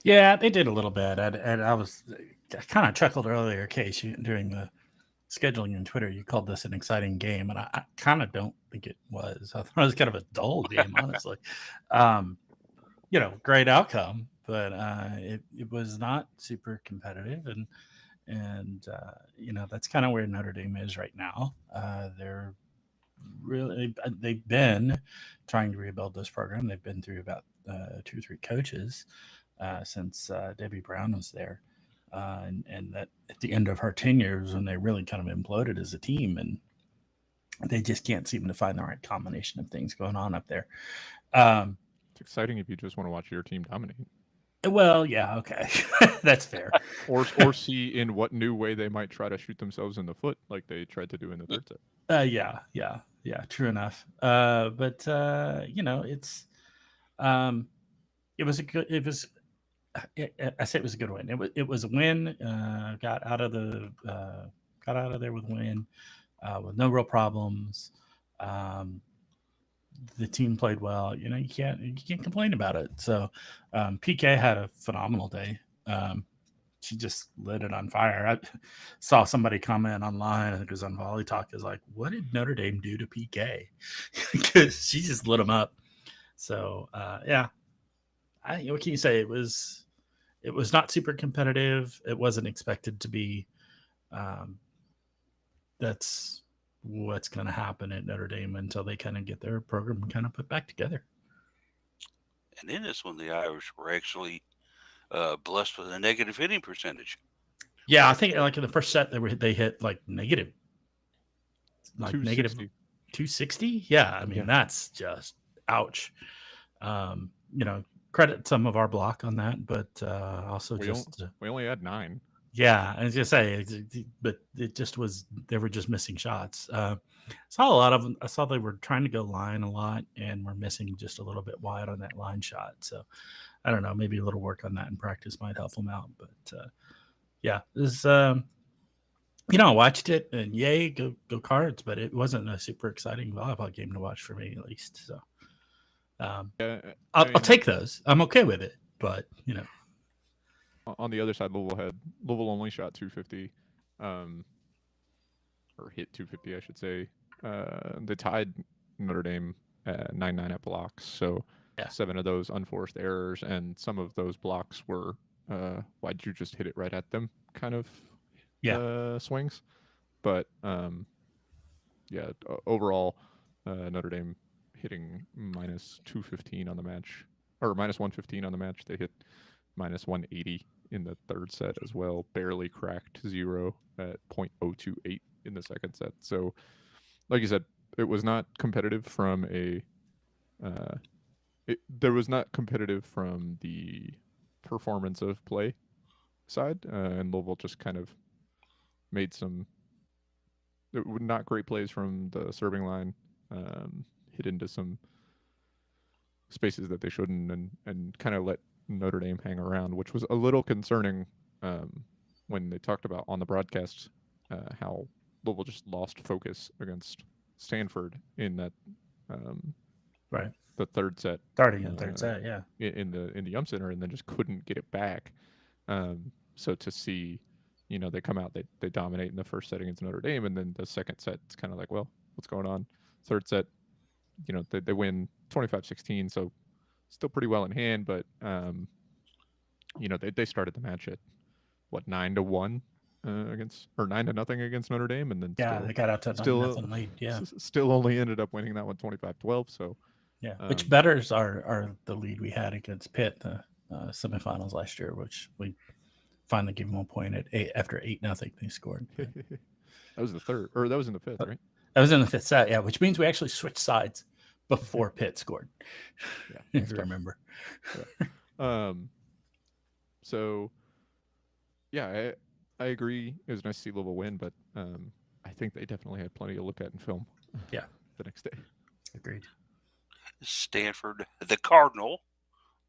Speaker 1: Yeah, they did a little bit. I kind of chuckled earlier, Case, during the scheduling on Twitter. You called this an exciting game, and I kind of don't think it was. I thought it was kind of a dull game, honestly. Great outcome, but it was not super competitive, and that's kind of where Notre Dame is right now. They've been trying to rebuild this program. They've been through about 2 or 3 coaches since Debbie Brown was there. And that at the end of her tenure is when they really kind of imploded as a team, and they just can't seem to find the right combination of things going on up there.
Speaker 3: It's exciting if you just want to watch your team dominate.
Speaker 1: Well, yeah, okay. That's fair.
Speaker 3: or see in what new way they might try to shoot themselves in the foot like they tried to do in the third set.
Speaker 1: Yeah, true enough. But it's It was a good. It was. I say it was a good win. It was a win. Got out of there with a win, with no real problems. The team played well. You can't complain about it. So PK had a phenomenal day. She just lit it on fire. I saw somebody comment online, I think it was on Volley Talk, is like, what did Notre Dame do to PK? Because she just lit them up. So yeah, what can you say? It was not super competitive. It wasn't expected to be. That's what's going to happen at Notre Dame until they kind of get their program kind of put back together.
Speaker 2: And in this one, the Irish were actually blessed with a negative hitting percentage.
Speaker 1: Yeah, I think like in the first set they hit like negative
Speaker 3: 260.
Speaker 1: 260. Yeah, I mean that's just ouch. Credit some of our block on that, but also
Speaker 3: we only had 9.
Speaker 1: Yeah, I was gonna say, but it just was they were just missing shots. Saw a lot of them. I saw they were trying to go line a lot and were missing just a little bit wide on that line shot. So I don't know, maybe a little work on that in practice might help them out. But yeah, this I watched it and yay, go Cards, but it wasn't a super exciting volleyball game to watch for me at least. So I'll take those. I'm okay with it, but
Speaker 3: on the other side, Louisville only shot 250, or hit 250, I should say. They tied Notre Dame 9-9 at blocks, so 7 of those unforced errors, and some of those blocks were why'd you just hit it right at them kind of swings. But overall, Notre Dame hitting minus 215 on the match, or minus 115 on the match. They hit minus 180 in the third set as well, barely cracked 0 at 0.028 in the second set. So, like you said, it was not competitive from there was not competitive from the performance of play side, and Louisville just kind of made some not great plays from the serving line, hit into some spaces that they shouldn't, and kind of let Notre Dame hang around, which was a little concerning when they talked about on the broadcast how Louisville just lost focus against Stanford in that the third set,
Speaker 1: starting in the third set,
Speaker 3: in the Yum Center, and then just couldn't get it back. So to see, they come out, they dominate in the first set against Notre Dame, and then the second set, it's kind of like, well, what's going on? Third set, they win 25-16, so still pretty well in hand, but they started the match at 9-1 against, or 9-0 against Notre Dame, and then
Speaker 1: they got out to 9-0 lead. Yeah,
Speaker 3: still only ended up winning that one 25-12. So
Speaker 1: which betters are the lead we had against Pitt the semifinals last year, which we finally gave them 1 point at 8 after 8-0 they scored.
Speaker 3: That was the third, or that was in the fifth, right?
Speaker 1: That was in the fifth set, yeah, which means we actually switched sides before Pitt scored. Yeah, if you remember.
Speaker 3: So, yeah, I agree. It was nice to see Louisville win, but I think they definitely had plenty to look at in film.
Speaker 1: Yeah,
Speaker 3: the next day.
Speaker 1: Agreed.
Speaker 2: Stanford, the Cardinal,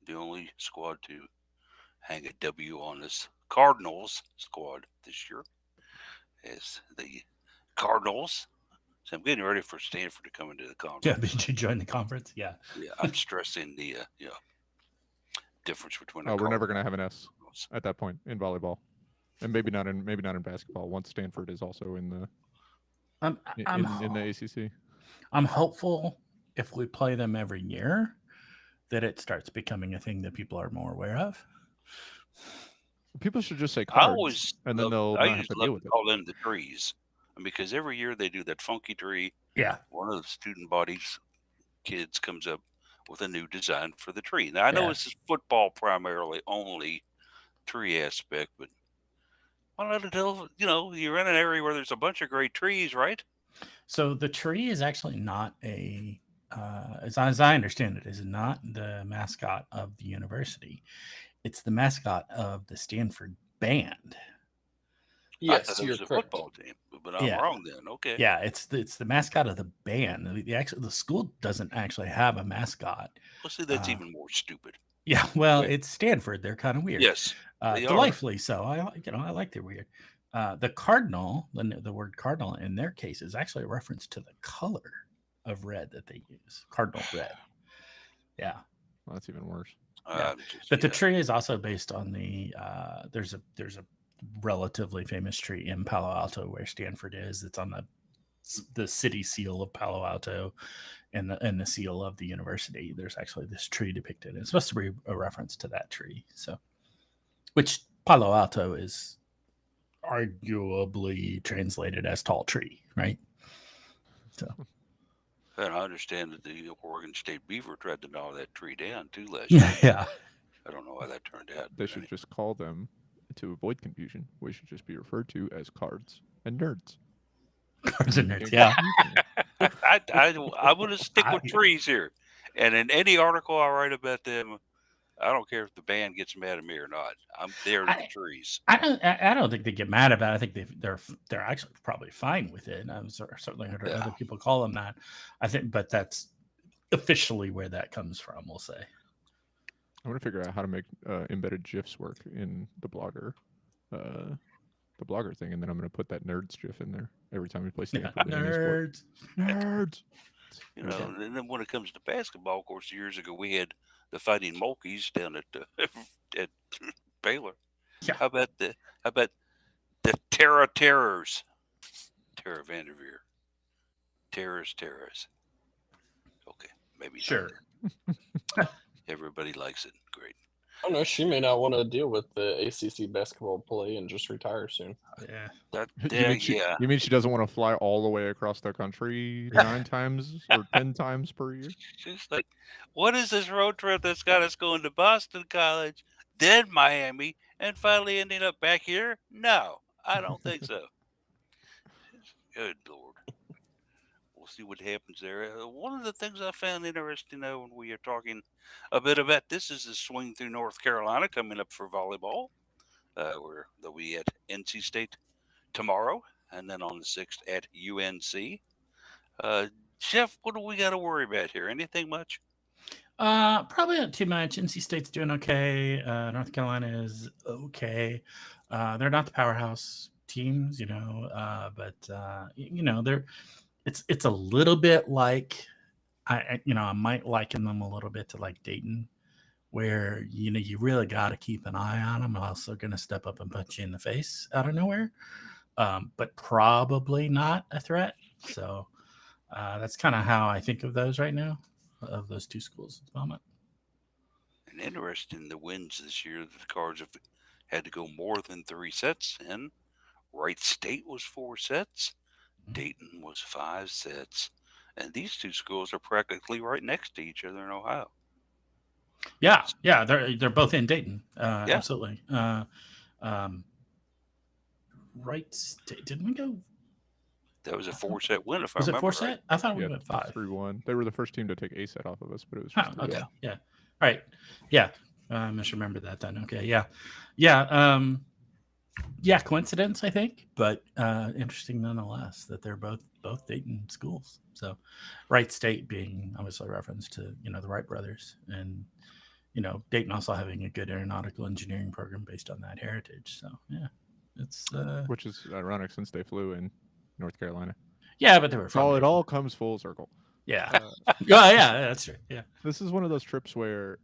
Speaker 2: the only squad to hang a W on this Cardinals squad this year, as the Cardinals. So I'm getting ready for Stanford to come into the conference.
Speaker 1: Yeah, did you join the conference? Yeah.
Speaker 2: Yeah, I'm stressing the difference between.
Speaker 3: We're never going to have an S at that point in volleyball, and maybe not in basketball. Once Stanford is also in the in the ACC,
Speaker 1: I'm hopeful if we play them every year that it starts becoming a thing that people are more aware of.
Speaker 3: People should just say cards, and then they'll not have to deal with it.
Speaker 2: Call them the trees. Because every year they do that funky tree.
Speaker 1: Yeah.
Speaker 2: One of the student body's kids comes up with a new design for the tree. Now, I know this is football primarily only tree aspect, but why not tell, you're in an area where there's a bunch of great trees, right?
Speaker 1: So the tree is actually not as I understand it, is not the mascot of the university. It's the mascot of the Stanford band.
Speaker 4: Yes,
Speaker 2: you're correct. Football team, but I'm
Speaker 1: Yeah.
Speaker 2: wrong then. Okay.
Speaker 1: Yeah, it's the mascot of the band. The school doesn't actually have a mascot.
Speaker 2: Well, see, that's
Speaker 1: Uh,
Speaker 2: even more stupid.
Speaker 1: Yeah, well,
Speaker 3: Wait.
Speaker 1: it's Stanford. They're kind of weird.
Speaker 2: Yes, they are.
Speaker 1: Delightfully so. I like they're weird. The cardinal, the word cardinal in their case is actually a reference to the color of red that they use, cardinal red. Yeah,
Speaker 3: Well, that's even worse.
Speaker 1: Yeah. but the tree is also based on the there's a relatively famous tree in Palo Alto where Stanford is. It's on the city seal of Palo Alto and the seal of the university. There's actually this tree depicted. It's supposed to be a reference to that tree. So, which Palo Alto is arguably translated as tall tree, right? So,
Speaker 2: and I understand that the Oregon State Beaver tried to gnaw that tree down too last year.
Speaker 1: yeah.
Speaker 2: I don't know how that turned out.
Speaker 3: They should just call them, to avoid confusion, we should just be referred to as cards and nerds.
Speaker 1: Cards and nerds, yeah.
Speaker 2: I'm going to stick with trees here. And in any article I write about them, I don't care if the band gets mad at me or not. They're the trees.
Speaker 1: I don't think they get mad about it. I think they're actually probably fine with it. I've certainly heard other people call them that. I think, but that's officially where that comes from. We'll say.
Speaker 3: I want to figure out how to make embedded GIFs work in the blogger thing, and then I'm going to put that nerds GIF in there every time we play Stanford.
Speaker 1: Nerds.
Speaker 2: You know, and then when it comes to basketball, of course, years ago we had the Fighting Mulkeys down at Baylor.
Speaker 1: Yeah.
Speaker 2: How about the Terra Terrors? Tara Vanderveer. Terrors. Okay, maybe
Speaker 1: Sure.
Speaker 2: Everybody likes it. Great.
Speaker 4: I don't know. She may not want to deal with the ACC basketball play and just retire soon.
Speaker 1: Yeah.
Speaker 3: You mean she doesn't want to fly all the way across the country 9 times or 10 times per year?
Speaker 2: She's like, what is this road trip that's got us going to Boston College, then Miami, and finally ending up back here? No, I don't think so. Good Lord. We'll see what happens there. One of the things I found interesting, though, when we are talking a bit about this is the swing through North Carolina coming up for volleyball. They'll be at NC State tomorrow, and then on the 6th at UNC. Jeff, what do we got to worry about here? Anything much?
Speaker 1: Probably not too much. NC State's doing okay. North Carolina is okay. They're not the powerhouse teams, but they're. It's a little bit like I might liken them a little bit to like Dayton, where you really got to keep an eye on them, or else they're going to step up and punch you in the face out of nowhere. But probably not a threat. So that's kind of how I think of those right now, of those two schools at the moment.
Speaker 2: And interesting, the wins this year, the Cards have had to go more than 3 sets in. Wright State was 4 sets. Dayton was 5 sets. And these two schools are practically right next to each other in Ohio.
Speaker 1: Yeah, they're both in Dayton. Absolutely. Wright State, didn't we go?
Speaker 2: That was a 4-set win, if I remember.
Speaker 1: Was it 4 set?
Speaker 2: Right.
Speaker 1: I thought we went 5.
Speaker 3: 3-1. They were the first team to take a set off of us, but it was just
Speaker 1: okay.
Speaker 3: 3-1.
Speaker 1: Yeah. All right. Yeah. I must remember that then. Okay. Yeah. Coincidence, I think, but interesting nonetheless that they're both Dayton schools. So, Wright State being obviously a reference to the Wright brothers, and Dayton also having a good aeronautical engineering program based on that heritage. So yeah, it's
Speaker 3: which is ironic since they flew in North Carolina.
Speaker 1: Yeah, but they were from
Speaker 3: it all comes full circle.
Speaker 1: Yeah. Yeah, that's true. Yeah.
Speaker 3: This is one of those trips where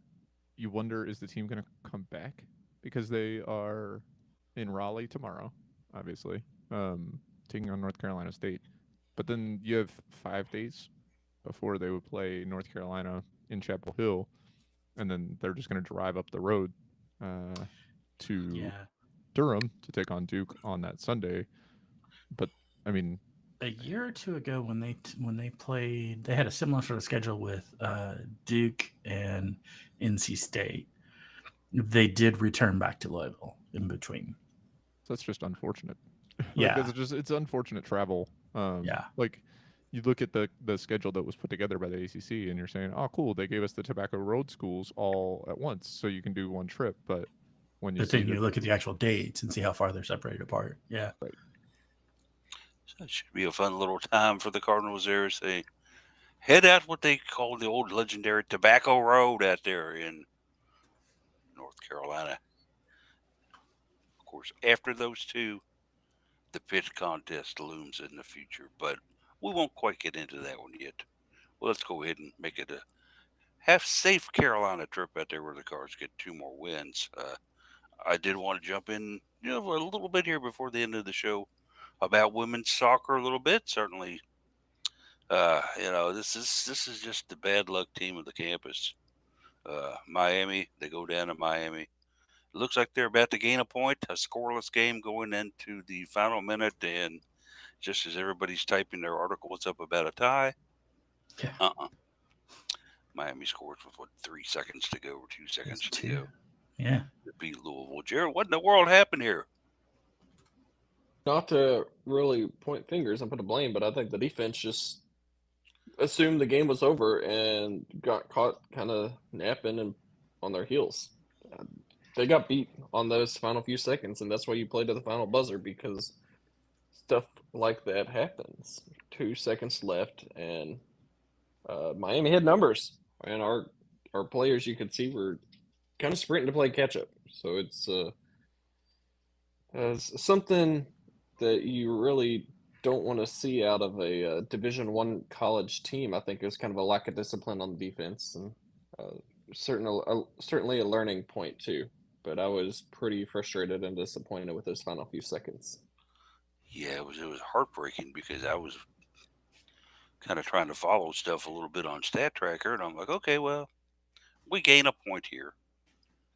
Speaker 3: you wonder, is the team going to come back? Because they are in Raleigh tomorrow, obviously, taking on North Carolina State. But then you have 5 days before they would play North Carolina in Chapel Hill, and then they're just going to drive up the road to Durham to take on Duke on that Sunday. But I mean,
Speaker 1: a year or two ago when they played, they had a similar sort of schedule with Duke and NC State. They did return back to Louisville in between.
Speaker 3: So that's just unfortunate.
Speaker 1: Yeah,
Speaker 3: it's unfortunate travel. Like you look at the schedule that was put together by the ACC, and you're saying, "Oh, cool, they gave us the Tobacco Road schools all at once, so you can do one trip." But when you
Speaker 1: then you look at the actual dates and see how far they're separated apart. Yeah,
Speaker 3: right.
Speaker 2: So it should be a fun little time for the Cardinals there as they head out what they call the old legendary Tobacco Road out there in North Carolina. Of course, after those two, the pitch contest looms in the future, but we won't quite get into that one yet. Well, let's go ahead and make it a half safe Carolina trip out there where the Cards get 2 more wins. I did want to jump in, a little bit here before the end of the show about women's soccer a little bit. Certainly, this is just the bad luck team of the campus. Miami, they go down to Miami. It looks like they're about to gain a point, a scoreless game going into the final minute, and just as everybody's typing their articles up about a tie,
Speaker 1: Yeah.
Speaker 2: Miami scores with 3 seconds to go or 2 seconds
Speaker 1: It's
Speaker 2: to
Speaker 1: 2.
Speaker 2: go.
Speaker 1: Yeah.
Speaker 2: To beat Louisville. Jared, what in the world happened here?
Speaker 4: Not to really point fingers and put a blame, but I think the defense just assumed the game was over and got caught kind of napping and on their heels. They got beat on those final few seconds, and that's why you play to the final buzzer, because stuff like that happens. 2 seconds left, and Miami had numbers, and our players, you could see, were kind of sprinting to play catch up. So it's something that you really don't want to see out of a Division One college team. I think is kind of a lack of discipline on the defense, and certainly a learning point too. But I was pretty frustrated and disappointed with those final few seconds.
Speaker 2: Yeah, it was heartbreaking because I was kind of trying to follow stuff a little bit on Stat Tracker, and I'm like, okay, well, we gain a point here.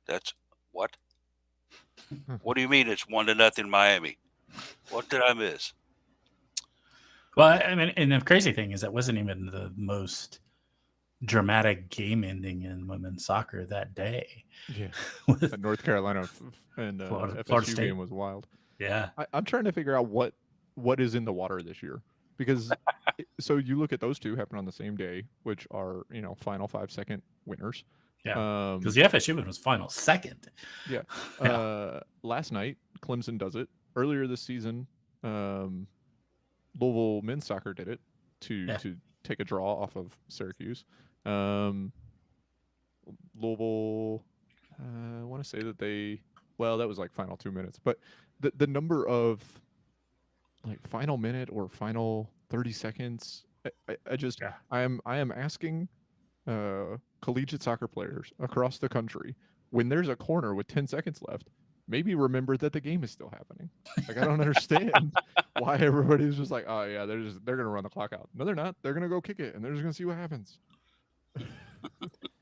Speaker 2: That's what? What do you mean it's 1-0 Miami? What did I miss?
Speaker 1: Well, I mean, and the crazy thing is that wasn't even the most dramatic game ending in women's soccer that day.
Speaker 3: Yeah,
Speaker 1: With-
Speaker 3: that North Carolina and
Speaker 1: Florida
Speaker 3: FSU
Speaker 1: State.
Speaker 3: game was wild.
Speaker 1: yeah.
Speaker 3: I'm trying to figure out what is in the water this year, because so you look at those two happen on the same day, which are final 5-second winners.
Speaker 1: Yeah. Because the FSU one was final second.
Speaker 3: Yeah. Last night, Clemson does it. Earlier this season, Louisville men's soccer did it to take a draw off of Syracuse. Louisville, I want to say that that was like final 2 minutes, but the number of like final minute or final 30 seconds, I am asking collegiate soccer players across the country, when there's a corner with 10 seconds left, maybe remember that the game is still happening. Like, I don't understand why everybody's just like, oh yeah, they're gonna run the clock out. No, they're not. They're gonna go kick it, and they're just gonna see what happens.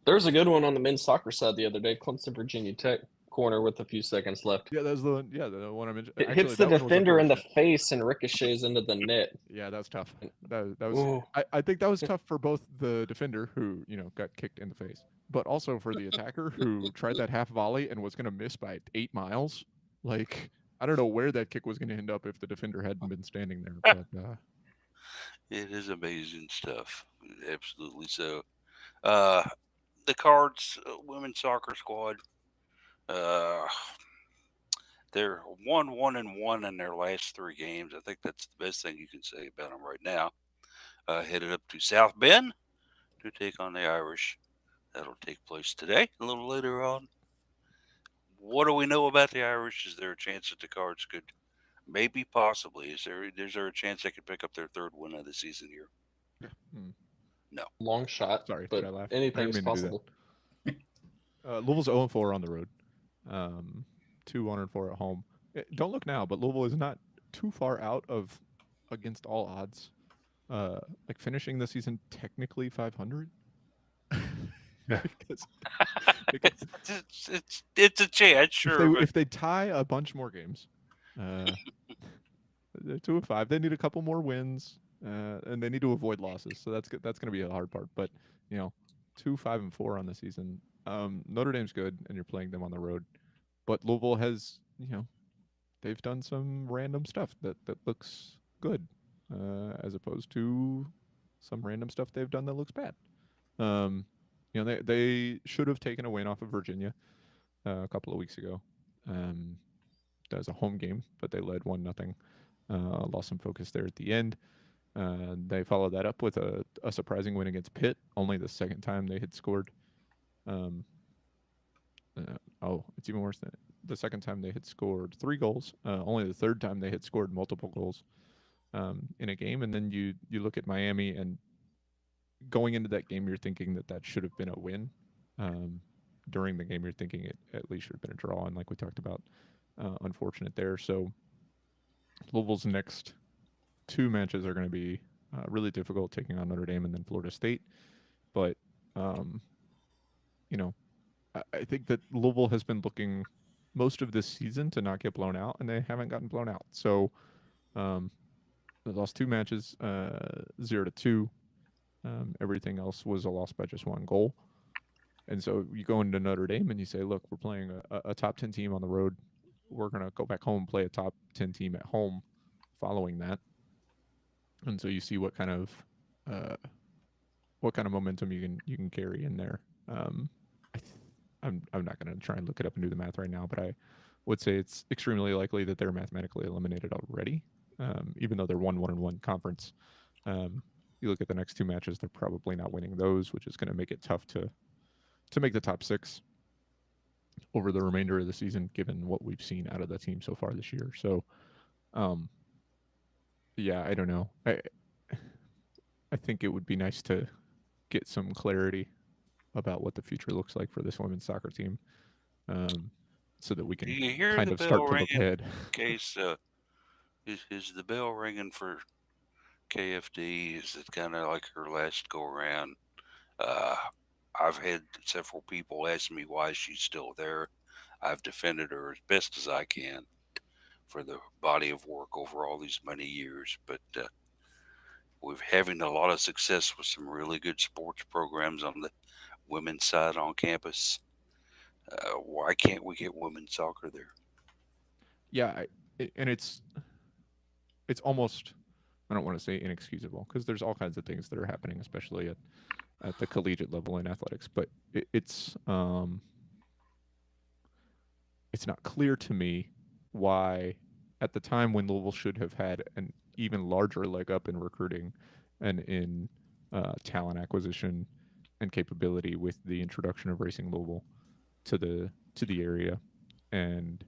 Speaker 4: There's a good one on the men's soccer side the other day. Clemson Virginia Tech corner with a few seconds left.
Speaker 3: Yeah, that's the one I mentioned.
Speaker 4: It hits the defender in the face and ricochets into the net.
Speaker 3: Yeah, that was tough. That was. I think that was tough for both the defender, who got kicked in the face, but also for the attacker, who tried that half volley and was going to miss by 8 miles. Like, I don't know where that kick was going to end up if the defender hadn't been standing there. But
Speaker 2: it is amazing stuff. Absolutely so. The Cards women's soccer squad, they're 1-1-1 in their last 3 games. I think that's the best thing you can say about them right now. Headed up to South Bend to take on the Irish. That'll take place today, a little later on. What do we know about the Irish? Is there a chance that the Cards could maybe, possibly, is there a chance they could pick up their 3rd win of the season here? No.
Speaker 4: Long shot.
Speaker 3: Sorry,
Speaker 4: but
Speaker 3: did I laugh?
Speaker 4: anything's possible.
Speaker 3: Louisville's 0-4 on the road. 2-1-4 at home. Don't look now, but Louisville is not too far out of, against all odds, like finishing the season technically 500. because
Speaker 2: it's a chance, sure.
Speaker 3: If they tie a bunch more games, they're 2-5. They need a couple more wins, and they need to avoid losses. So that's going to be a hard part. But 2-5-4 on the season. Notre Dame's good, and you're playing them on the road. But Louisville has, they've done some random stuff that looks good, as opposed to some random stuff they've done that looks bad. They should have taken a win off of Virginia a couple of weeks ago. That was a home game, but they led 1-0. Lost some focus there at the end. They followed that up with a surprising win against Pitt, only the second time they had scored. It's even worse than the second time they had scored 3 goals. Only the third time they had scored multiple goals in a game. And then you look at Miami, and going into that game, you're thinking that should have been a win. During the game, you're thinking it at least should have been a draw. And like we talked about, unfortunate there. So Louisville's next 2 matches are going to be really difficult, taking on Notre Dame and then Florida State. But, I think that Louisville has been looking most of this season to not get blown out, and they haven't gotten blown out. So they lost 2 matches, 0-2. Everything else was a loss by just 1 goal. And so you go into Notre Dame and you say, look, we're playing a top 10 team on the road. We're going to go back home and play a top 10 team at home following that. And so you see what kind of momentum you can carry in there. I'm not going to try and look it up and do the math right now, but I would say it's extremely likely that they're mathematically eliminated already, even though they're 1-1-1 conference. You look at the next 2 matches, they're probably not winning those, which is going to make it tough to make the top 6 over the remainder of the season, given what we've seen out of the team so far this year. So, I don't know. I think it would be nice to get some clarity about what the future looks like for this women's soccer team, so that we can
Speaker 2: Do you hear
Speaker 3: kind
Speaker 2: the
Speaker 3: of start
Speaker 2: bell
Speaker 3: to look
Speaker 2: ringing?
Speaker 3: ahead.
Speaker 2: Case, is the bell ringing for KFD? Is it kind of like her last go around? I've had several people ask me why she's still there. I've defended her as best as I can for the body of work over all these many years, but we're having a lot of success with some really good sports programs on the women's side on campus. Why can't we get women's soccer there?
Speaker 3: Yeah, and it's almost, I don't want to say inexcusable, because there's all kinds of things that are happening, especially at the collegiate level in athletics. But it's not clear to me why, at the time when Louisville should have had an even larger leg up in recruiting and in talent acquisition and capability with the introduction of Racing Louisville to the area, and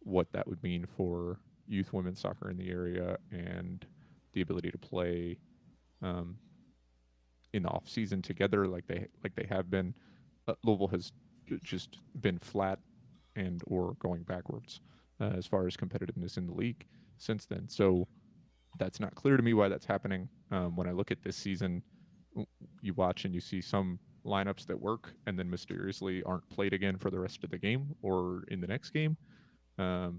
Speaker 3: what that would mean for youth women's soccer in the area and the ability to play in the off season together like they have been. Louisville has just been flat and or going backwards as far as competitiveness in the league since then. So that's not clear to me why that's happening. When I look at this season, you watch and you see some lineups that work and then mysteriously aren't played again for the rest of the game or in the next game. A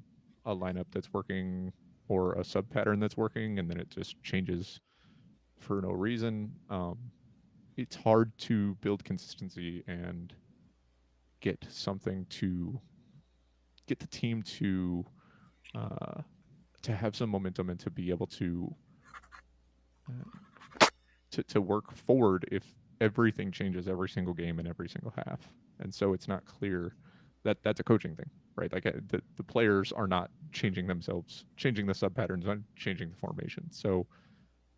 Speaker 3: lineup that's working or a sub pattern that's working, and then it just changes for no reason. It's hard to build consistency and get the team to have some momentum and to be able to work forward if everything changes every single game and every single half. And so it's not clear that that's a coaching thing, right? Like the players are not changing themselves, changing the sub patterns, not changing the formation. So,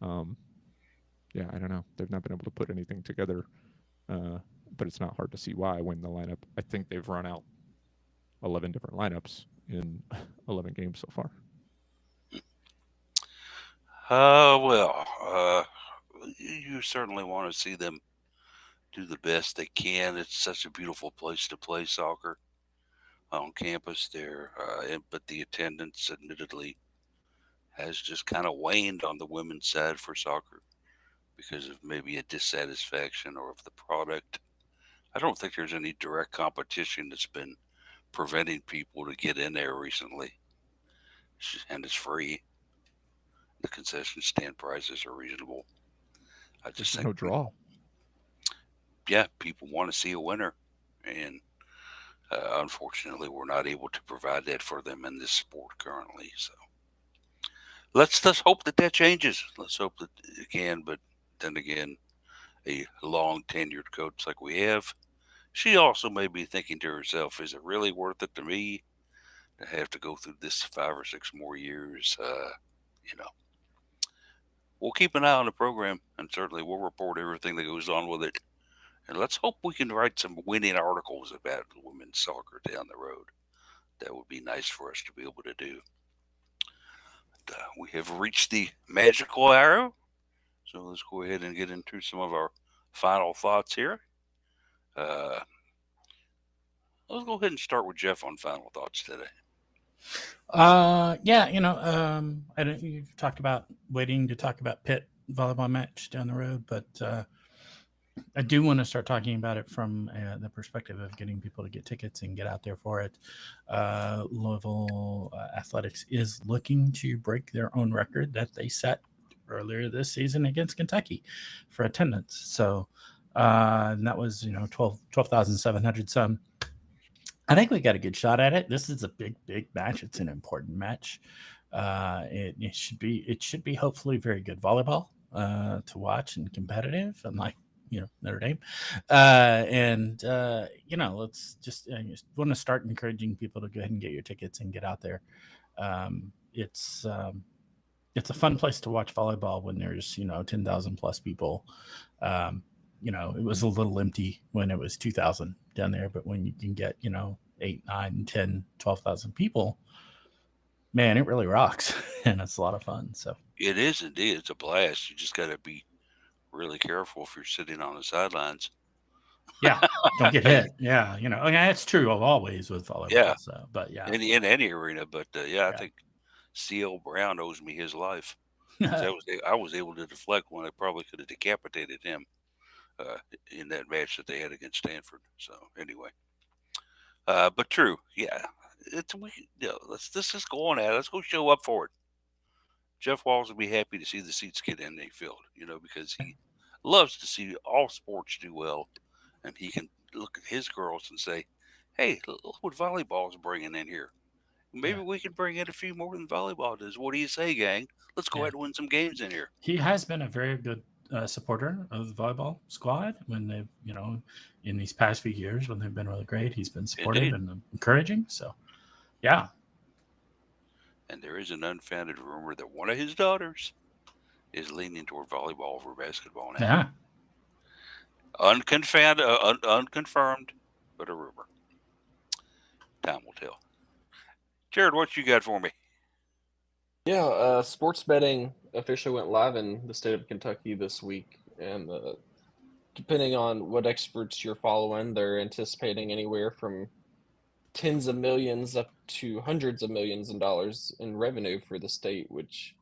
Speaker 3: I don't know. They've not been able to put anything together, but it's not hard to see why when the lineup. I think they've run out 11 different lineups in 11 games so far.
Speaker 2: You certainly want to see them do the best they can. It's such a beautiful place to play soccer on campus there, but the attendance admittedly has just kind of waned on the women's side for soccer because of maybe a dissatisfaction or of the product. I don't think there's any direct competition that's been preventing people to get in there recently, and it's free. The concession stand prices are reasonable. I just
Speaker 3: There's
Speaker 2: think
Speaker 3: no draw.
Speaker 2: Yeah, people want to see a winner, and unfortunately, we're not able to provide that for them in this sport currently. So let's hope that changes. Let's hope that it can. But then again, a long tenured coach like we have, she also may be thinking to herself, "Is it really worth it to me to have to go through this 5 or 6 more years you know, we'll keep an eye on the program, and certainly we'll report everything that goes on with it. And let's hope we can write some winning articles about women's soccer down the road. That would be nice for us to be able to do. We have reached the magical hour, so let's go ahead and get into some of our final thoughts here. Uh, let's go ahead and start with Jeff on final thoughts today.
Speaker 1: Yeah, I don't. You talked about waiting to talk about Pitt volleyball match down the road, but I do want to start talking about it from the perspective of getting people to get tickets and get out there for it. Louisville Athletics is looking to break their own record that they set earlier this season against Kentucky for attendance. So and that was 12,700 some. I think we got a good shot at it. This is a big match. It's an important match. It should be hopefully very good volleyball to watch and competitive, unlike Notre Dame. Let's just want to start encouraging people to go ahead and get your tickets and get out there. It's a fun place to watch volleyball when there's 10,000 plus people. It was a little empty when it was 2,000 down there, but when you can get 8, 9, 10, 12,000 people, man, it really rocks. And it's a lot of fun. So
Speaker 2: it is indeed. It's a blast. You just got to be really careful if you're sitting on the sidelines.
Speaker 1: Yeah, don't get hit. Yeah, it's true of always with volleyball.
Speaker 2: Yeah.
Speaker 1: So, but yeah,
Speaker 2: in any arena. But I think C.L. Brown owes me his life. I was able to deflect when I probably could have decapitated him in that match that they had against Stanford. So anyway, but true, yeah. Let's just go on at it. Let's go show up for it. Jeff Walls will be happy to see the seats get in the field, because he loves to see all sports do well, and he can look at his girls and say, "Hey, look what volleyball's bringing in here. Maybe we can bring in a few more than volleyball does. What do you say, gang? Let's go ahead and win some games in here."
Speaker 1: He has been a very good supporter of the volleyball squad when they've, in these past few years when they've been really great. He's been supportive and encouraging. So, yeah.
Speaker 2: And there is an unfounded rumor that one of his daughters is leaning toward volleyball over basketball now.
Speaker 1: Yeah.
Speaker 2: Unconfirmed, but a rumor. Time will tell. Jared, what you got for me?
Speaker 4: Yeah, sports betting officially went live in the state of Kentucky this week, and depending on what experts you're following, they're anticipating anywhere from tens of millions up to hundreds of millions in dollars in revenue for the state, which,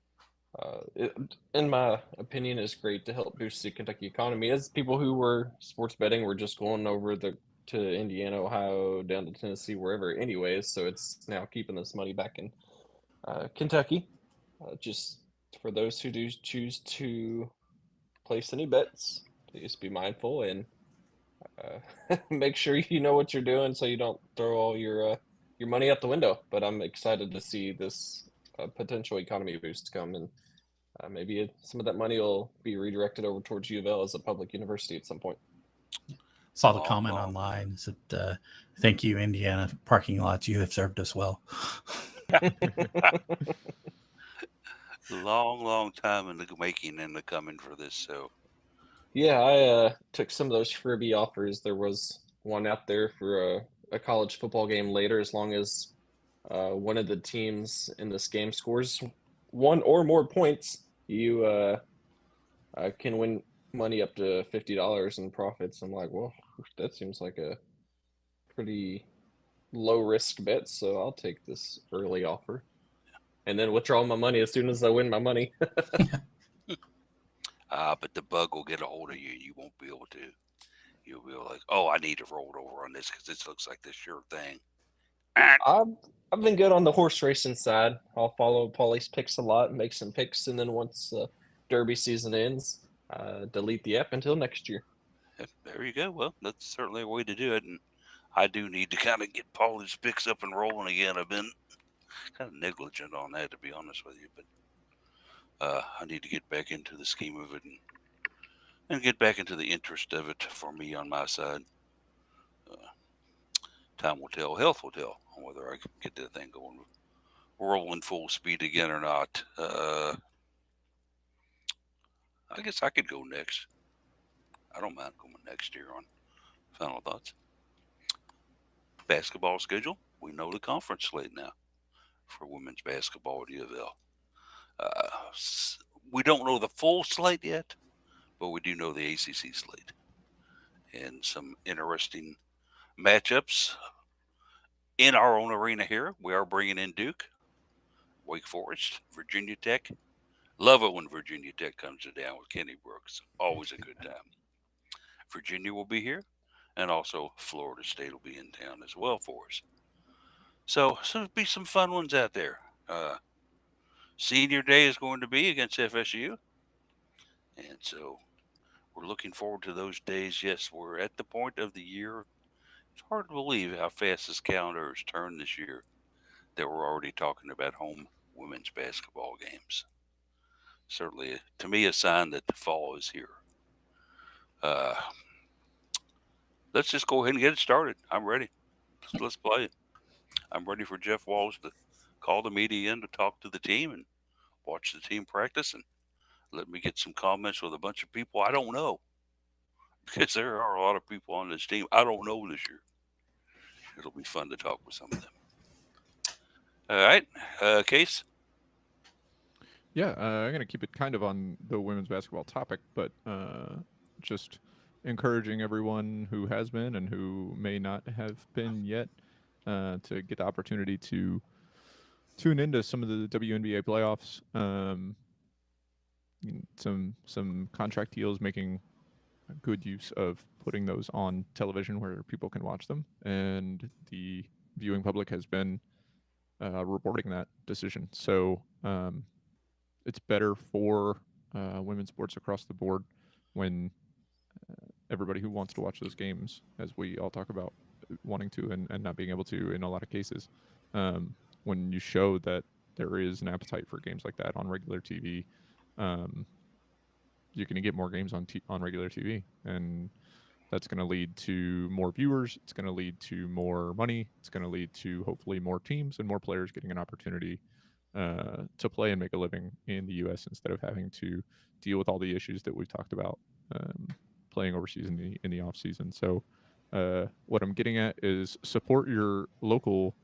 Speaker 4: in my opinion, is great to help boost the Kentucky economy. As people who were sports betting were just going over to Indiana, Ohio, down to Tennessee, wherever anyways, so it's now keeping this money back in Kentucky. Just for those who do choose to place any bets, please be mindful and make sure you know what you're doing so you don't throw all your money out the window. But I'm excited to see this potential economy boost come, and maybe some of that money will be redirected over towards UofL as a public university at some point.
Speaker 1: Saw the comment online that thank you, Indiana parking lots. You have served us well.
Speaker 2: Long time in the making and the coming for this. So
Speaker 4: yeah, I took some of those freebie offers. There was one out there for a college football game later, as long as one of the teams in this game scores one or more points, you can win money up to $50 in profits. I'm like, well, that seems like a pretty low risk bet, so I'll take this early offer and then withdraw my money as soon as I win my money.
Speaker 2: But the bug will get a hold of you. You won't be able to. You'll be like, oh, I need to roll over on this because this looks like the sure thing.
Speaker 4: I've been good on the horse racing side. I'll follow Paulie's picks a lot, make some picks, and then once Derby season ends, delete the app until next year.
Speaker 2: There you go. Well, that's certainly a way to do it. And I do need to kind of get Paulie's picks up and rolling again. I've been kind of negligent on that, to be honest with you. But I need to get back into the scheme of it and get back into the interest of it for me on my side. Time will tell. Health will tell on whether I can get that thing going rolling full speed again or not. I guess I could go next. I don't mind going next year on final thoughts. Basketball schedule. We know the conference slate now for women's basketball at UofL. We don't know the full slate yet, but we do know the ACC slate and some interesting matchups in our own arena here. We are bringing in Duke, Wake Forest, Virginia Tech. Love it when Virginia Tech comes to down with Kenny Brooks. Always a good time. Virginia will be here, and also Florida State will be in town as well for us. So there'll be some fun ones out there. Senior Day is going to be against FSU, and so we're looking forward to those days. Yes, we're at the point of the year. It's hard to believe how fast this calendar has turned this year that we're already talking about home women's basketball games. Certainly, to me, a sign that the fall is here. Let's just go ahead and get it started. I'm ready. Let's play it. I'm ready for Jeff Walls to call the media in to talk to the team and watch the team practice and let me get some comments with a bunch of people I don't know. Because there are a lot of people on this team I don't know this year. It'll be fun to talk with some of them. All right. Case?
Speaker 3: Yeah, I'm going to keep it kind of on the women's basketball topic, but just encouraging everyone who has been and who may not have been yet to get the opportunity to tune into some of the WNBA playoffs. Some contract deals making good use of putting those on television where people can watch them, and the viewing public has been rewarding that decision. So it's better for women's sports across the board when everybody who wants to watch those games, as we all talk about wanting to and not being able to in a lot of cases, when you show that there is an appetite for games like that on regular TV, you're going to get more games on regular TV, and that's going to lead to more viewers. It's going to lead to more money. It's going to lead to hopefully more teams and more players getting an opportunity to play and make a living in the U.S. instead of having to deal with all the issues that we've talked about playing overseas in the off season. So what I'm getting at is support your local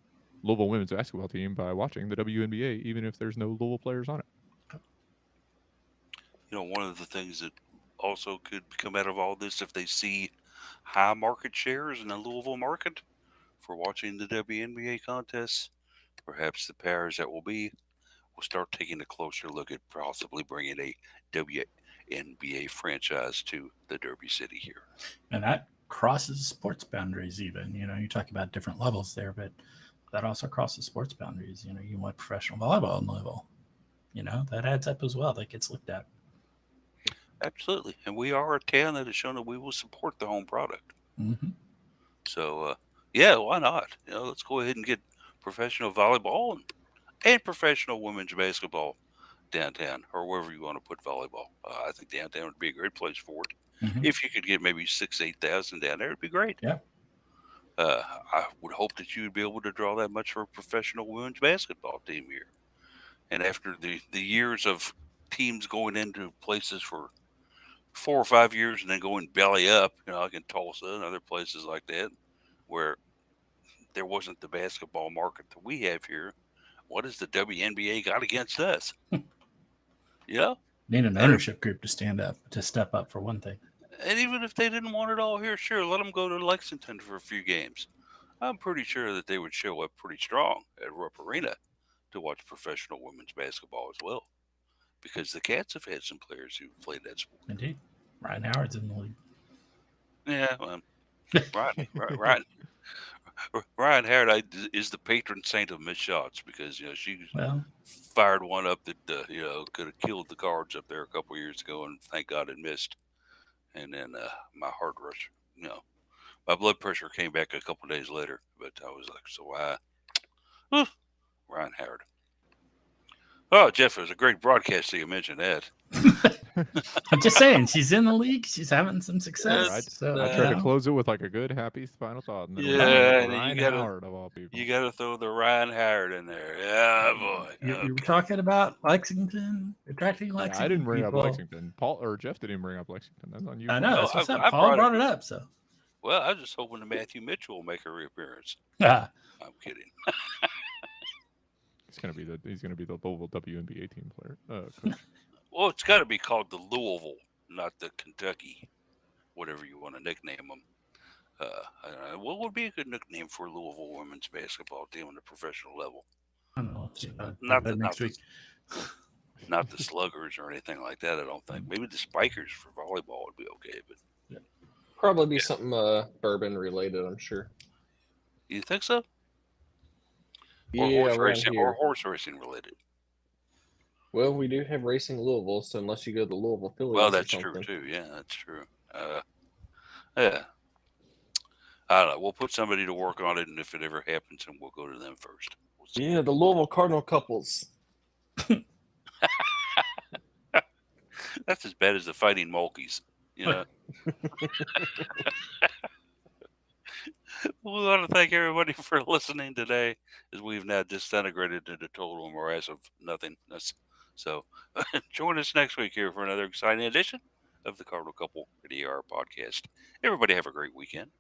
Speaker 3: Louisville women's basketball team by watching the WNBA, even if there's no Louisville players on it.
Speaker 2: You know, one of the things that also could come out of all this, if they see high market shares in the Louisville market for watching the WNBA contests, perhaps the powers that will start taking a closer look at possibly bringing a WNBA franchise to the Derby City here.
Speaker 1: And that crosses sports boundaries even. You know, you talk about different levels there, but that also crosses sports boundaries. You know, you want professional volleyball in Louisville. You know, that adds up as well. That gets looked at.
Speaker 2: Absolutely. And we are a town that has shown that we will support the home product.
Speaker 1: Mm-hmm.
Speaker 2: So, yeah, why not? You know, let's go ahead and get professional volleyball and professional women's basketball downtown, or wherever you want to put volleyball. I think downtown would be a great place for it.
Speaker 1: Mm-hmm.
Speaker 2: If you could get maybe 8,000 down there, it'd be great.
Speaker 1: Yeah.
Speaker 2: I would hope that you would be able to draw that much for a professional women's basketball team here. And after the years of teams going into places for 4 or 5 years and then going belly up, you know, like in Tulsa and other places like that, where there wasn't the basketball market that we have here, what has the WNBA got against us? You know?
Speaker 1: Need an ownership group to step up for one thing.
Speaker 2: And even if they didn't want it all here, sure, let them go to Lexington for a few games. I'm pretty sure that they would show up pretty strong at Rupp Arena to watch professional women's basketball as well, because the Cats have had some players who played that sport.
Speaker 1: Indeed. Ryan Howard's in the league.
Speaker 2: Yeah, Ryan Howard is the patron saint of missed shots, because, you know, she fired one up that you know, could have killed the Cards up there a couple of years ago, and thank God it missed. And then my heart rush, you know, my blood pressure came back a couple of days later, but I was like, so Ryan Howard. Oh, Jeff, it was a great broadcast. So you mentioned that.
Speaker 1: I'm just saying, she's in the league. She's having some success.
Speaker 3: Right.
Speaker 1: So,
Speaker 3: I tried
Speaker 1: you
Speaker 3: to close it with like a good, happy final thought, and then
Speaker 2: Yeah, and then
Speaker 3: Ryan
Speaker 2: you gotta-
Speaker 3: Howard of all people.
Speaker 2: You got to throw the Ryan Howard in there. Yeah, boy.
Speaker 1: You were
Speaker 2: Okay.
Speaker 1: talking about Lexington, attracting
Speaker 3: Yeah,
Speaker 1: Lexington.
Speaker 3: I didn't bring up
Speaker 1: people.
Speaker 3: Lexington. Paul or Jeff didn't even bring up Lexington. That's on you.
Speaker 1: I
Speaker 3: Paul.
Speaker 1: know. That's what's up.
Speaker 2: I
Speaker 1: Paul
Speaker 2: brought
Speaker 1: brought it up. So,
Speaker 2: Well, I was just hoping that Matthew Mitchell will make a reappearance.
Speaker 1: Ah,
Speaker 2: I'm kidding.
Speaker 3: He's gonna be the Louisville WNBA team player. Coach.
Speaker 2: Well, it's got to be called the Louisville, not the Kentucky, whatever you want to nickname them. I don't know. What would be a good nickname for a Louisville women's basketball team on the professional level?
Speaker 1: I don't know. Let's see.
Speaker 2: Not
Speaker 1: that
Speaker 2: the-
Speaker 1: next week.
Speaker 2: Not the Sluggers or anything like that, I don't think. Maybe the Spikers for volleyball would be okay, but
Speaker 4: Probably be something bourbon related, I'm sure.
Speaker 2: you think so? Or
Speaker 4: Yeah,
Speaker 2: horse
Speaker 4: around
Speaker 2: racing
Speaker 4: here.
Speaker 2: or horse racing related.
Speaker 4: Well, we do have racing Louisville, so unless you go to Louisville Phillies,
Speaker 2: Well,
Speaker 4: or
Speaker 2: that's
Speaker 4: something.
Speaker 2: true too. Yeah, that's true. Yeah. I don't know. We'll put somebody to work on it, and if it ever happens, then we'll go to them first. We'll see.
Speaker 4: Yeah, the Louisville Cardinal couples.
Speaker 2: That's as bad as the Fighting Mulkeys. You know. We want to thank everybody for listening today, as we've now disintegrated into total morass of nothingness. So join us next week here for another exciting edition of the Cardinal Couple Radio Hour podcast. Everybody have a great weekend.